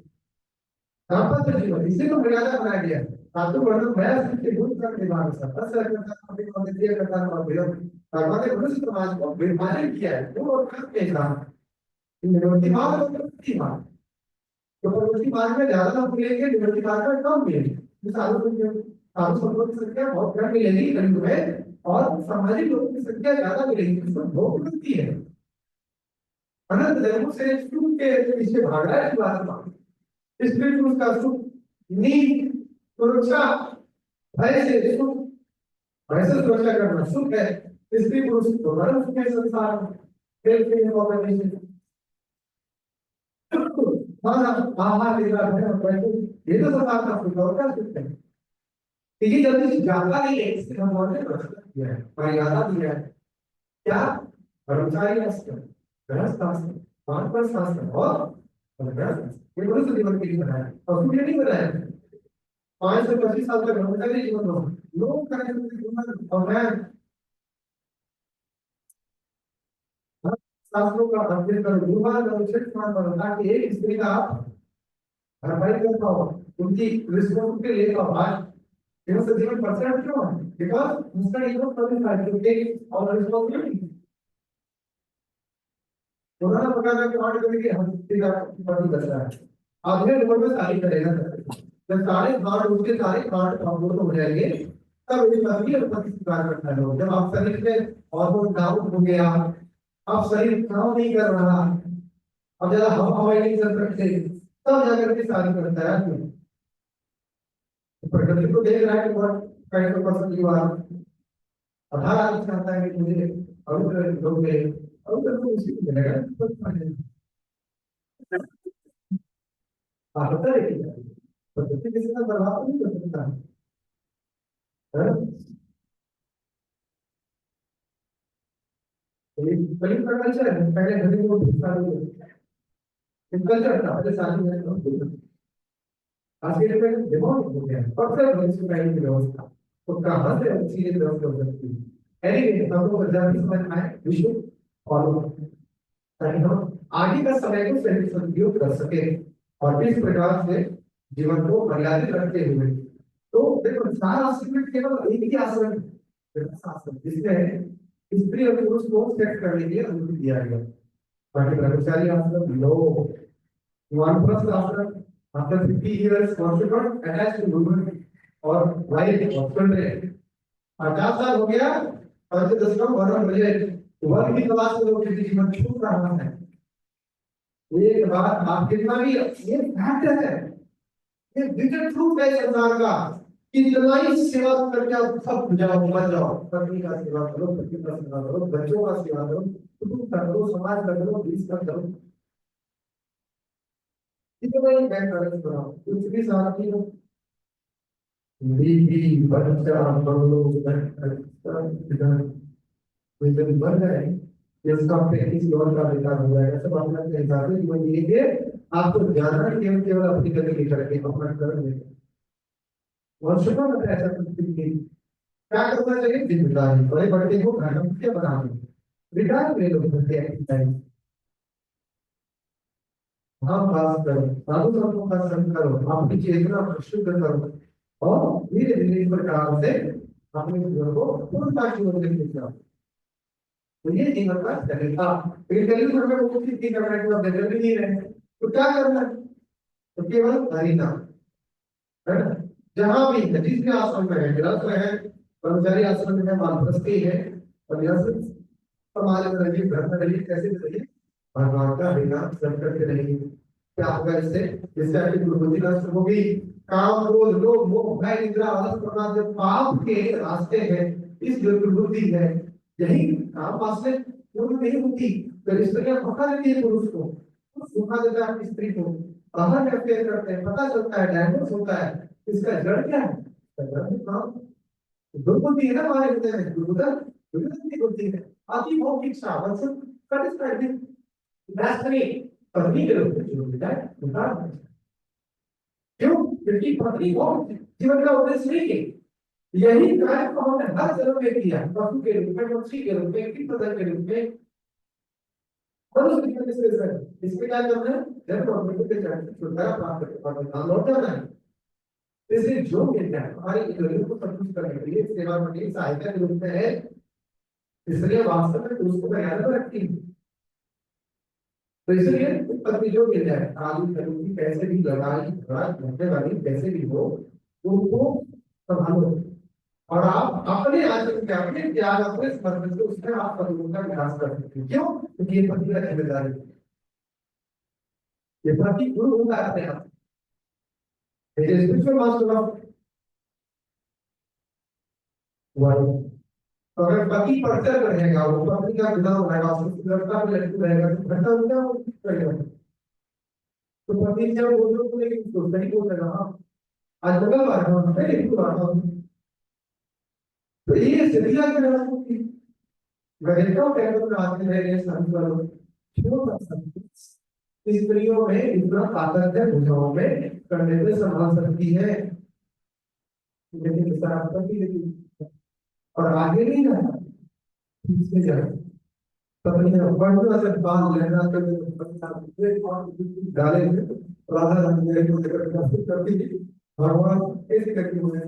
A: दाम्पत्य जीवन, इसी को मर्यादा बनाया गया है। साधु वर्णन मैं सिर्फ गुण का निर्माण करता है, सर करता है, अपनी मदद करता है और विरोध भगवान ने मनुष्य समाज को विभाजित किया है, दो और के साथ लिबर्टी मार्ग और प्रगति मार्ग। तो प्रगति मार्ग में ज्यादा लोग मिलेंगे, लिबर्टी मार्ग में कम मिलेंगे। साधु संतों की संख्या बहुत कम मिलेगी कलयुग में, और सामाजिक लोगों की संख्या ज्यादा मिलेगी। इसमें भोग वृत्ति है, अनंत जन्मों से सुख के पीछे भाग रहा है जीवात्मा। इसलिए उसका सुख, नींद, सुरक्षा, भय से सुख, भय से सुरक्षा करना सुख है। स्त्री पुरुष तो बड़ा सुख है संसार में, खेल खेलने का ऑर्गेनाइजेशन। हाँ हाँ ले रहा है, ये तो संसार का सुख और क्या सुख है। ये जल्दी जाता नहीं है, इसलिए भगवान ने व्यवस्था किया है, मर्यादा दिया है। क्या? कर्मचारी शास्त्र, गृहस्थ शास्त्र, वानप्रस्थ शास्त्र और गृहस्थ। ये मनुष्य जीवन के लिए बनाया है, पशु के लिए नहीं बनाया है। 5 से 25 साल तक ब्रह्मचारी जीवन हो, लोग करेंगे और मैं शास्त्रों का अध्ययन करो, विवाह करो, शिक्षा करो, ताकि एक स्त्री का भरपाई कर पाओ, उनकी रिस्पॉन्सिबिलिटी ले पाओ। आज you know, so they were concerned क्यों है? Because instead he was qualified to take all the responsibility. उन्होंने पता था कि आठ करने के हम सीधा पढ़ी कर रहा है। आधे लोगों में सारी करेगा। जब सारे घाट उसके सारे घाट काबू हो जाएंगे, तब इस बात की अनुमति स्वीकार करता है लोग। जब आप शरीर में हार्मोन डाउन हो गया, आप शरीर काम नहीं कर रहा, अब ज्यादा हवाई नहीं चल सकते, तब जाकर के शादी करता है। प्रकृति को देख रहा है कि बहुत kind of person you are. आधार आदमी चाहता है कि मुझे अवसर दोगे, अवसर तो उसी को मिलेगा। आप पता है कि प्रकृति किसी का बर्बाद नहीं कर सकता है। कलिंग का कल्चर है, पहले घर में वो कल्चर था, पहले शादी में आज के डेट में डिमांड हो गया है, और फिर भविष्य में की व्यवस्था तो कहाँ से चीजें व्यवस्था हो सकती है। एनीवे हम लोग जल्दी समझ में आए विश्व फॉलो, ताकि हम आगे का समय को सही सदुपयोग कर सके और इस प्रकार से जीवन को मर्यादित रखते हुए। तो देखो 4 आश्रम में केवल एक ही आश्रम है जिसमें स्त्री और पुरुष को सेट करने के लिए अनुमति दिया गया। बाकी ब्रह्मचारी आश्रम, लोग वानप्रस्थ आश्रम after 50 years one should not attach to woman or wife or children। 50 साल हो गया और 10 वर्ष मुझे वन की तलाश में लोग किसी जीवन छूट रहा है। ये बात आप कितना भी ये फैक्ट है, ये बिटर ट्रूथ है संसार का कि जितना ही सेवा करके आप सब जाओ मर जाओ, पत्नी का सेवा करो, पति का सेवा करो, बच्चों का सेवा करो, कुटुंब का करो, समाज का करो, देश का करो, इतना ही बैलेंस बनाओ। कुछ भी साथी हो बीवी बच्चा बंगलो विजन बन जाए, इसका किसी और का बेकार हो जाएगा। सब अपना हिसाब से जीवन जिएंगे। आपको जानना केवल केवल अपनी गति लेकर के अपना कर लेंगे। वर्षों में ऐसा कुछ नहीं। क्या करना चाहिए? जिम्मेदारी बड़े बड़े को घर में क्या बनाना, रिटायर ले लो घर के टाइम। हाँ पास करो, साधु संतों का संग करो, अपनी चेतना को शुद्ध करो और धीरे धीरे इस प्रकार से अपने जीवन को पूर्णता की ओर लेके जाओ। तो ये जीवन का तरीका। फिर कल घर में वो चीज करना है, बदल भी नहीं रहे तो क्या करना है? तो केवल हरिना है ना, जहां भी जिस भी आश्रम में है, गृहस्थ है, ब्रह्मचारी आश्रम में, वानप्रस्थी है, और यह समाज में रहिए, घर में रहिए, कैसे भी रहिए, भगवान का हरिनाम जप करके रहिए। क्या होगा इससे? जिससे आपकी दुर्बुद्धि नष्ट होगी। काम, क्रोध, लोभ, मोह, भय, निद्रा, आलस प्रमाद जो पाप के रास्ते हैं, इस जो दुर्बुद्धि है, यही काम वासना पूर्ण नहीं होती तो स्त्रियां धोखा देती है पुरुष को, धोखा देता है स्त्री को, बाहर में अफेयर करते हैं, पता चलता है, डायवोर्स होता है। इसका जड़ क्या है? जड़ भी काम दुर्बुद्धि है ना हमारे हृदय में, दुर्बुद्धि होती है। अति भौतिक इच्छा वचन सेटिस्फाइड पत्नी के रूप में जो होता है उतार क्यों? क्योंकि पत्नी को जीवन का उद्देश्य नहीं है। यही कार्य को हमने हर जन्म में किया, पशु के रूप में, पक्षी के रूप में, कीटपतंग के रूप में, मनुष्य के इसके क्या करना है? जब प्रकृति के चरण से छुटकारा प्राप्त करके परमात्मा लौट जाना है। इसलिए जो मिलता है हमारी जरूरत को संतुष्ट करने के लिए सेवा में सहायता के रूप में है, इसलिए वास्तव में पुरुष को मर्यादा में रखती है। तो इसलिए पत्नी जो मिल जाए काली करूंगी कैसे भी लड़ाई झगड़ा झगड़ने वाली कैसे भी हो उनको संभालो। और आप अपने आचरण के अपने त्याग अपने समर्पण से उसमें आप पत्नी का विकास कर सकते हैं। क्यों? क्योंकि ये पत्नी का जिम्मेदारी है। ये पति गुरु होगा अपने आप। Spiritual master of world. तो अगर पति पर्चा रहेगा वो पत्नी का गुलाम रहेगा उसकी सुंदरता में लटकू रहेगा तो घटना उनका वो करेगा। तो पति जब वो लोग को लेकिन तो सही बोलेगा हाँ आज बगल वाला हूँ मैं एक बार हूँ। तो ये सिद्धियां के नाम की गरीबों के अंदर आते हैं ये संस्कार क्यों कर सकते स्त्रियों में इतना ताकत है भुजाओं में करने से संभाल सकती है। लेकिन इस तरह पति लेकिन और आगे नहीं जाना पीछे जाना पत्नी ने बढ़ना से बांध लेना डाले राधा रानी को करती थी भगवान ऐसे करके उन्हें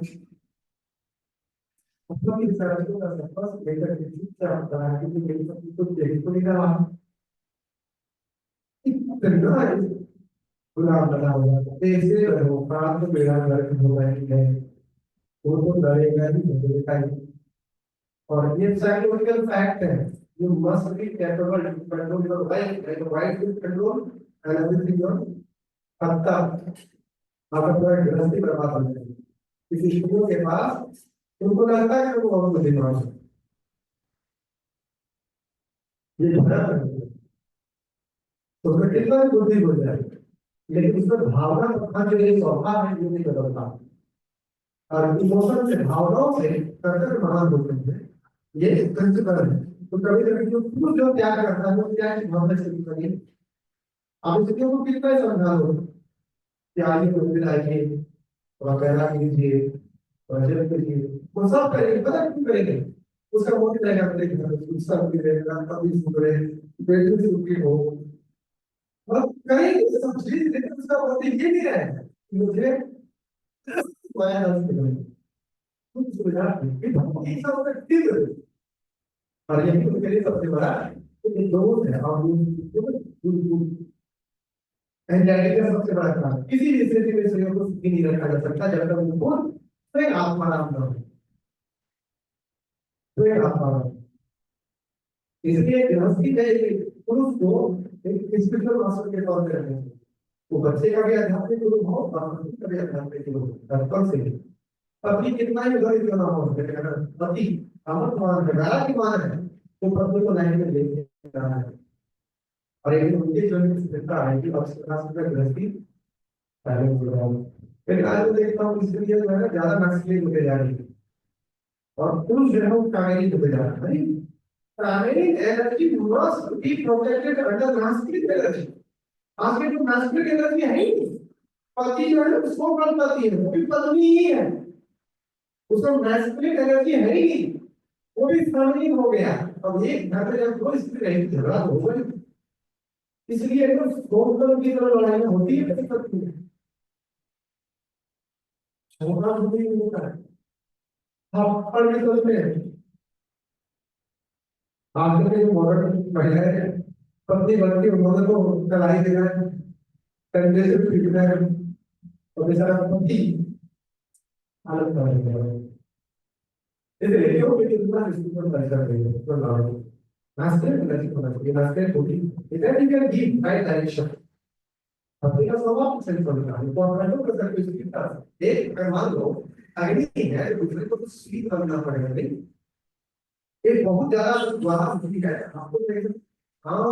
A: अपनी शरणों का संपर्क लेकर के शिक्षा होता है कि मेरी पत्नी को देखी को नहीं रहा इतना गुलाम बना हुआ ऐसे रहो प्रांत बेड़ा गर्क हो रही है वो तो डरेगा ही मुझे दिखाई। और ये साइकोलॉजिकल फैक्ट है you must be capable to control your wife like a wife will control another thing your हत्ता अगर कोई गृहस्थी बर्बाद हो जाए किसी स्त्रियों के पास उनको लगता है कि वो बहुत बुद्धिमान है ये झगड़ा है तो उसमें कितना भी बुद्धि हो जाए लेकिन उसमें भावना का जो एक स्वभाव है ये नहीं बदलता। और इमोशन से भावनाओं से कर्तव्य महान होते हैं ये प्रिंसिपल है। तो कभी कभी जो त्याग करता है वो त्याग की भावना से भी करिए। आप स्त्रियों को कितना ही समझा लो त्यागी को दिलाइए वगैरह कीजिए वजन कीजिए वो सब करेंगे पता क्यों करेंगे उसका मोटिव रहेगा अपने घर में सब की रहेगा कभी सुधरे बेटी सुखी हो मतलब करेंगे सब चीज लेकिन उसका मोटिव ये नहीं रहेगा मुझे माया दस करेंगे कुछ सुविधा ये सब का तीव्र और यही उनके लिए सबसे बड़ा एक दोष है और एंजाइटी का सबसे बड़ा कारण किसी भी स्थिति में शरीर को सुखी नहीं रखा जा सकता जब तक उनको स्वयं आत्माराम न हो स्वयं आत्माराम। इसलिए गृहस्थी है पुरुष को एक स्पिरिचुअल मास्टर के तौर पर रखना वो बच्चे का भी आध्यात्मिक गुरु हो और पत्नी का भी आध्यात्मिक गुरु बचपन से पत्नी कितना ही उधर क्यों ना हो पति अमर मान है गारा की मान है तो पत्नी को लाइन में लेके जाना है। और एक उनके जो मित्रता है कि अक्सर गृहस्थी पहले बोल रहा हूँ लेकिन आज मैं देखता हूँ स्त्रियां जो है ना ज्यादा मैक्सिमली होते जा रही है और पुरुष जो है वो कामेरी होते जा रहा है। Kameri energy must be protected under masculine energy. आज के जो मास्कुलिन एनर्जी है ही नहीं पति जो है उसको कल पति है वो भी पत्नी ही है उसका मैस्कुलिन एनर्जी है ही नहीं वो भी फेमिनिन हो गया। अब एक घर में जब दो स्त्री रहेगी झगड़ा तो होगा इसलिए तो सोचकर की तरह लड़ाइयां होती है लेकिन पत्नी छोटा नहीं होता है थप्पड़ के तौर पे आजकल के जो मॉडर्न महिलाएं हैं पत्नी बनती उन्होंने तो कलाई देना है कंधे से पीटना है और बेचारा पति हालत कर रहा है। इसे रेडियो पे कितना डिस्ट्रीब्यूट कर रही है तो लाओ नाश्ते में नहीं होना चाहिए नाश्ते थोड़ी इधर इधर दी राइट डायरेक्शन अपने का स्वभाव से चलता है तो आप लोग कर सकते हैं कि एक अगर मान लो आईडी है दूसरे को तो स्लीप करना पड़ेगा नहीं एक बहुत ज्यादा द्वारा होती है आपको हाँ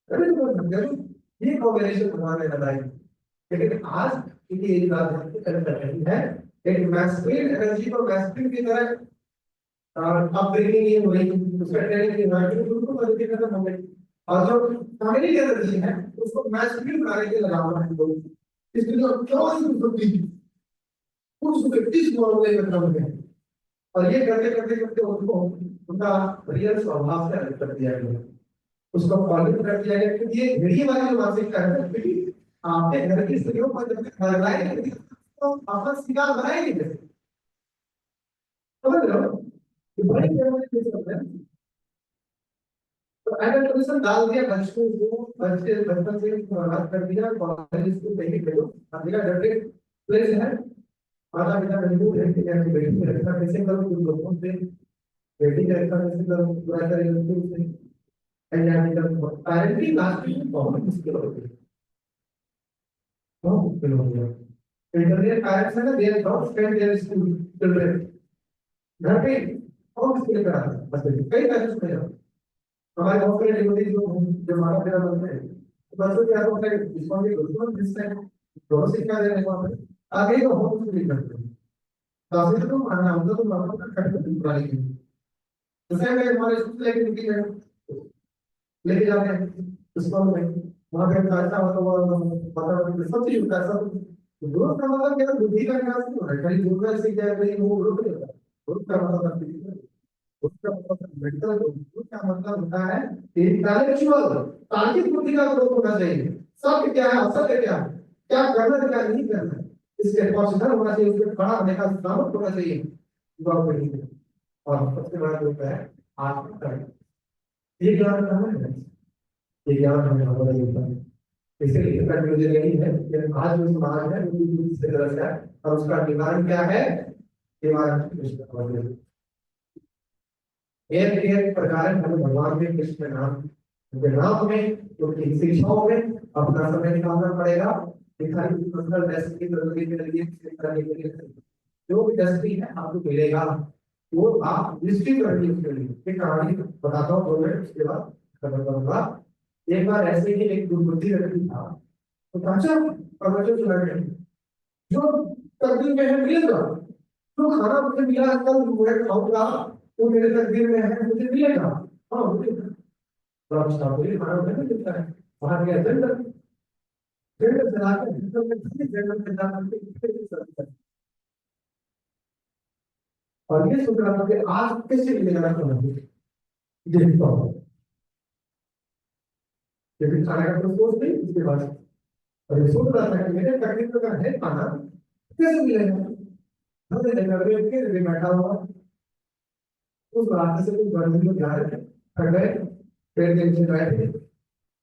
A: अरे तो ये कॉम्बिनेशन बनाने लगा है। लेकिन आज की एक बात कर रही है एक मैस्कुलिन एनर्जी को मैस्कुलिन की तरह अपब्रिंगिंग ये हो रही उसका ट्रेनिंग की वर्किंग बिल्कुल तरीके से खत्म हो गई और जो फैमिली एनर्जी है उसको मैस्कुलिन बनाने के लगाना है लोग इसके लिए क्यों नहीं होती कुछ व्यक्ति मामले में खत्म है और ये करते करते करते उनको उनका रियल स्वभाव से अलग कर दिया गया उसको फॉलो कर दिया गया क्योंकि ये घड़ी वाली जो मानसिकता है क्योंकि आपने घर की स्त्रियों को जब तक लगाए तो आपका शिकार बनाएंगे कैसे समझ रहे हो ये बड़े लेवल पे चल रहा है। तो अगर पोजीशन डाल दिया बच्चों को, बच्चे बचपन से बर्बाद कर दिया, कॉलेज को नहीं भेजो, अभी का डायरेक्ट प्लेस है, माता पिता नहीं है कि यार बेटी का रखा कैसे करो, तुम लोगों से बेटी का रखा कैसे करो, पूरा करेंगे उससे एंड जब पेरेंटिंग लास्ट में बहुत मुश्किल होती है, बहुत मुश्किल होती है। इंटरनेट पेरेंट्स है ना, they are not spend their school children घर पे बहुत मुश्किल करा बस कई पेरेंट्स में हमारे बहुत सारे डिवोटीज जो जो हमारा मेरा बनते हैं, तो बच्चों के हाथों में रिस्पॉन्सिबल दोनों जिस टाइम दोनों शिक्षा देने को हमें आगे तो बहुत मुश्किल करते हैं। काफी तो मानना होता तो मानो का खट पूरा लेकिन जैसे मैं हमारे स्कूल लेके निकल गए, लेके जाते हैं स्कूल में, वहां पे पैसा होता हुआ पता सब चीज होता है सब। ग्रोथ का मतलब क्या, बुद्धि का विकास नहीं हो रहा है, कहीं दूसरा से क्या कहीं वो ग्रोथ नहीं होता। ग्रोथ का मतलब उसका मतलब मेडिकल ग्रोथ का मतलब होता है इंटेलेक्चुअल तार्किक बुद्धि का ग्रोथ होना चाहिए। सत्य क्या है, असत्य क्या है, क्या करना है क्या नहीं करना है, इसके पॉजिटिव होना चाहिए, उसके खड़ा होने का सामर्थ्य होना चाहिए युवाओं के लिए। और सबसे बड़ा जो है आत्मकर्म, ये ज्ञान कहाँ है, ये ज्ञान हमें हमारा होता है। इसलिए इसका मुझे यही है कि आज जो समाज है वो दूसरी से ग्रस्त है, और उसका निवारण क्या है, निवारण कृष्ण भगवान एक एक प्रकार हमें भगवान के कृष्ण नाम उनके नाम में उनकी शिक्षाओं में अपना समय निकालना पड़ेगा। दिखाई पर्सनल बेस्ट की प्रगति के लिए करने के लिए जो भी दृष्टि है आपको मिलेगा, वो आप निश्चित रखिए उसके लिए। एक कहानी बताता हूँ 2 मिनट, उसके बाद खत्म करूंगा। एक बार ऐसे ही एक दुर्बुद्धि व्यक्ति था, तो अच्छा प्रवचन सुना रहे, जो तकदीर में है मिलेगा, जो खाना मुझे मिला कल मैं खाऊंगा, वो मेरे तकदीर में है मुझे मिलेगा। हाँ मुझे खाना नहीं मिलता है, वहां गया जंगल, जंगल चलाकर जंगल में जाकर और ये सोच रहा था कि आज कैसे मिलेगा समझ देखता हूँ, लेकिन खाने का तो सोच नहीं उसके बाद। और ये सोच रहा था कि मेरे तकदीर में है खाना कैसे मिलेगा, हमने जंगल में फिर बैठा हुआ उस रास्ते से कुछ गर्मी में जा रहे थे, थक गए, पेड़ के नीचे बैठे,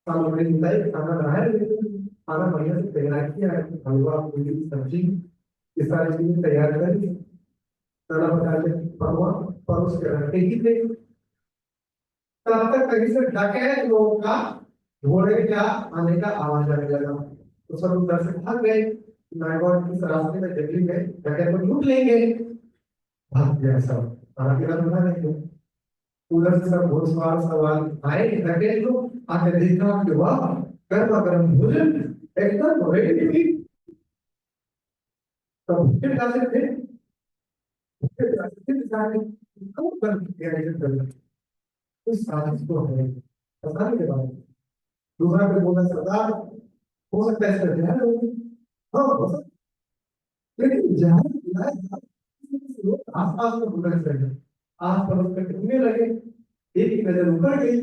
A: काम बड़ी मिलाई, खाना बनाया, लेकिन खाना बढ़िया से तैयार किया है, हलवा पूरी सब्जी ये सारी चीजें तैयार करी, खाना बना के परोस के रखे ही थे। तब तक कहीं से डकैत लोगों का घोड़े का आने का आवाज आने लगा, तो सब उधर से भाग गए, माय गॉड इस रास्ते में जंगली में डकैत को लूट लेंगे, भाग गया सब, खाना पीना बना नहीं। उधर से सब घोड़सवार सवाल आए, लगे लोग आके देखा कि वाह गर्मा गर्म भोजन एकदम रेडी। तब फिर जाते थे, फिर जाके कब बंद किया है, इस साजिश को है पता नहीं के बारे में। दूसरा पे बोला सरदार हो सकता है इसका ध्यान हो, हाँ हो सकता है। लेकिन जहाँ लोग आस पास में घूमने लगे, आस पड़ोस में घूमने लगे, एक की नजर ऊपर गई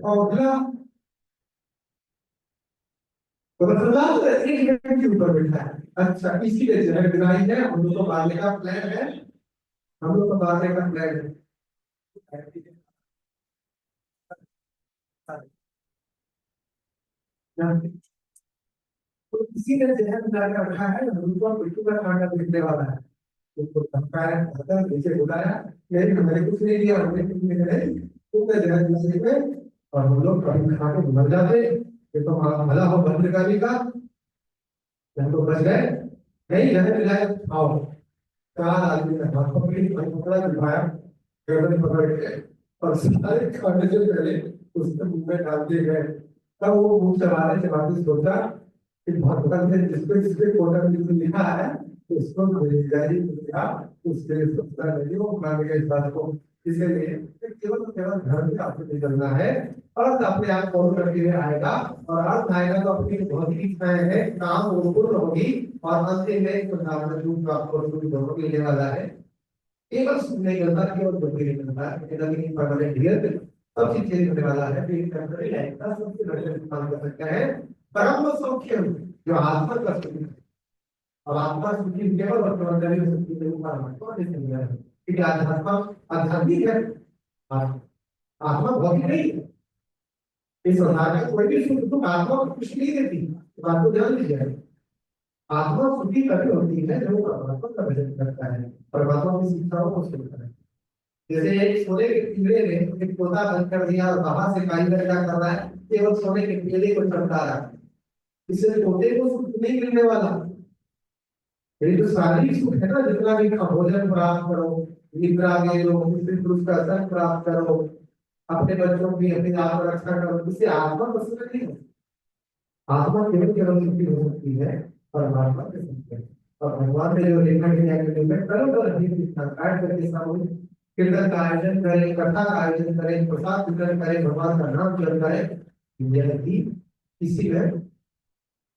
A: और अगला सरदार तो एक मिनट के ऊपर बैठा है। अच्छा इसीलिए जो है बिनाई है, हम लोग को मारने का प्लान है, हम लोग को मारने का प्लान है। तो इसी ने जहर मिला के रखा है, उनको बिट्टू का कांटा देखने वाला है, उसको धमकाया, धक्का नीचे बुलाया, लेकिन मैंने कुछ नहीं दिया, हमने कुछ नहीं करे, तुमने जहर मिला के और हम लोग कभी खा के मर जाते, ये तो हमारा भला हो भद्रकाली का, हम तो बच गए। नहीं जहर मिलाया आओ, 4 आदमी ने हाथ पकड़ी, भाई पकड़ा, दिखाया, गर्दन पकड़ के और सारे खाने से पहले उसके मुंह में डाल दिए गए। तब वो मुंह चबाने चबाते सोचा कि भगवान ने जिसको जिसके कोटा में जिसको लिखा है उसको बेरोजगारी लिखा, उसके लिए सोचना नहीं, वो मान गया इस बात को। इसलिए केवल घर में आपको निकलना है, अर्थ अपने आप फॉलो करते हुए आएगा, और अर्थ आएगा तो अपनी भौतिक इच्छाएं है काम वो पूर्ण होगी, और अंतिम में एक प्रकार से प्राप्त कर दोनों मिलने वाला है। केवल नहीं करता, केवल बुद्धि नहीं करता है, लेकिन परमानेंट हियर सब चीज चेंज होने वाला है, फिर टेम्पररी लाइफ का सबसे बड़ा काम कर सकता है परम सौख्य जो आत्मा का सुख है। और आत्मा सुखी केवल वर्तमान में हो सकती है, परमात्मा नहीं है। क्योंकि आध्यात्म आध्यात्मिक है, आत्मा भौतिक नहीं है। इस संसार का कोई भी सुख दुख आत्मा को कुछ नहीं देती, बात को ध्यान दीजिए। आत्मा सुखी तभी होती है जब वो परमात्मा का भजन करता है, परमात्मा की शिक्षाओं को सुनता है। जैसे एक सोने के कीड़े ने एक तोता बंद कर दिया और बाहर से कारीगर क्या कर रहा है, केवल सोने के कीड़े को चमका रहा है, इससे तोते को सुख नहीं मिलने वाला। ये जो शारीरिक सुख है ना, जितना भी भोजन प्राप्त करो, निद्रा के लो, स्त्री पुरुष का संग प्राप्त करो, अपने बच्चों की अपनी आप रक्षा करो, इससे आत्मा को सुख नहीं है। आत्मा केवल केवल सुखी हो सकती है परमात्मा के संग में। और भगवान ने जो लिखा है कि मैं करो तो नहीं लिखना काट करके सामूहिक कीर्तन का आयोजन करें, कथा का आयोजन करें, प्रसाद वितरण करें, भगवान का नाम जप करें, यह भी इसी में है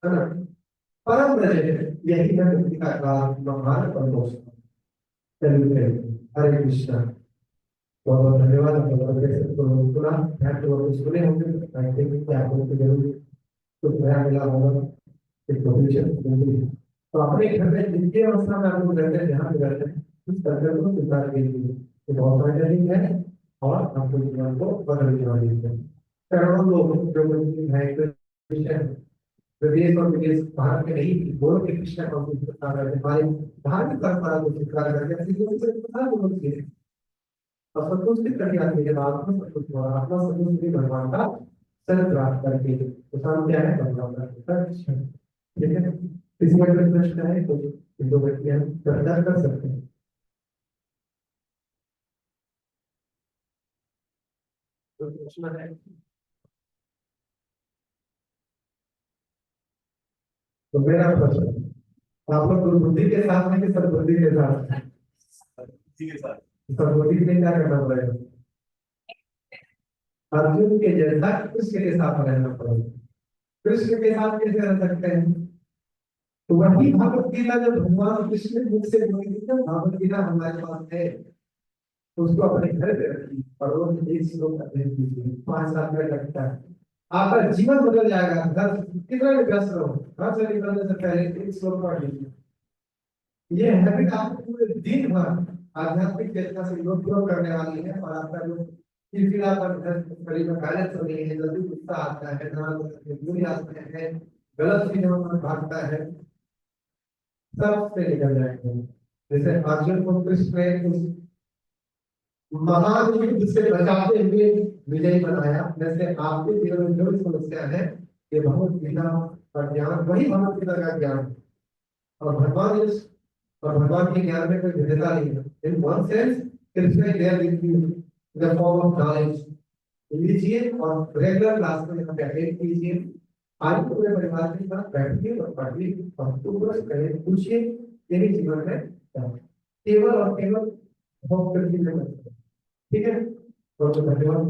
A: ना परम ब्रज, यही है मुक्ति का काल महान परमोष। चलिए हरे कृष्णा। बहुत बहुत धन्यवाद। सुना ध्यान पूर्वक सुने होंगे, आई थिंक कि आपको जरूर कुछ नया मिला होगा। तो अपने घर में जितने अवस्था में आप लोग रहते हैं, जहाँ भी रहते हैं, उस संकल्प को स्वीकार कीजिए, ये बहुत फायदेमंद है और आपको जीवन को बदलने वाली है। करोड़ों लोग जो है विदेश और विदेश भारत में नहीं, बोल के कृष्ण का स्वीकार करते, हमारे धार्मिक परंपरा को स्वीकार करते हैं और संतुष्टि करके आते हैं। आत्मा संतुष्ट हो रहा, आत्मा संतुष्टि भगवान का सर्व प्राप्त करके, तो काम क्या है भगवान का कृष्ण। ठीक है, इसमें अगर प्रश्न है तो दो व्यक्ति हम चर्चा कर सकते हैं। तो प्रश्न है तो मेरा प्रश्न, आप लोग दुर्बुद्धि के साथ में कि सद्बुद्धि के साथ? ठीक है सर। सद्बुद्धि के लिए क्या करना पड़ेगा? अर्जुन के जैसा कृष्ण के साथ रहना पड़ेगा। कृष्ण के साथ कैसे रह सकते हैं? तो वही भगवत गीता जो भगवान कृष्ण मुख से बोली थी, भगवत गीता हमारे पास है, तो उसको अपने घर पे रखिए और रोज एक श्लोक अध्ययन कीजिए, 5-7 मिनट लगता है, आपका जीवन बदल जाएगा। घर कितना भी व्यस्त रहो, घर से निकलने से पहले एक श्लोक पढ़ लीजिए। ये हैबिट आपको पूरे दिन भर आध्यात्मिक चेतना से ग्रो करने वाली है और आपका जो चिड़चिड़ापन शरीर में बैलेंस हो रही है, जल्दी गुस्सा आता है, बुरी आदतें हैं, गलत चीजों में भागता है, सब से निकल जाएंगे। जैसे अर्जुन को कृष्ण ने उस महान युद्ध से बचाते हुए विजयी बनाया, वैसे आपके जीवन में जो भी समस्या है, ये भगवत गीता का ज्ञान वही भगवत गीता का ज्ञान है। और भगवान के ज्ञान में कोई भिन्नता नहीं है। In one sense Krishna is there with you in the form of knowledge. लीजिए और रेगुलर क्लास में यहाँ पे अटेंड कीजिए, आज पूरे परिवार के साथ बैठिए और पढ़िए और पूरा करें, पूछिए, यही जीवन में केवल और केवल भोग करके। ठीक है, बहुत धन्यवाद।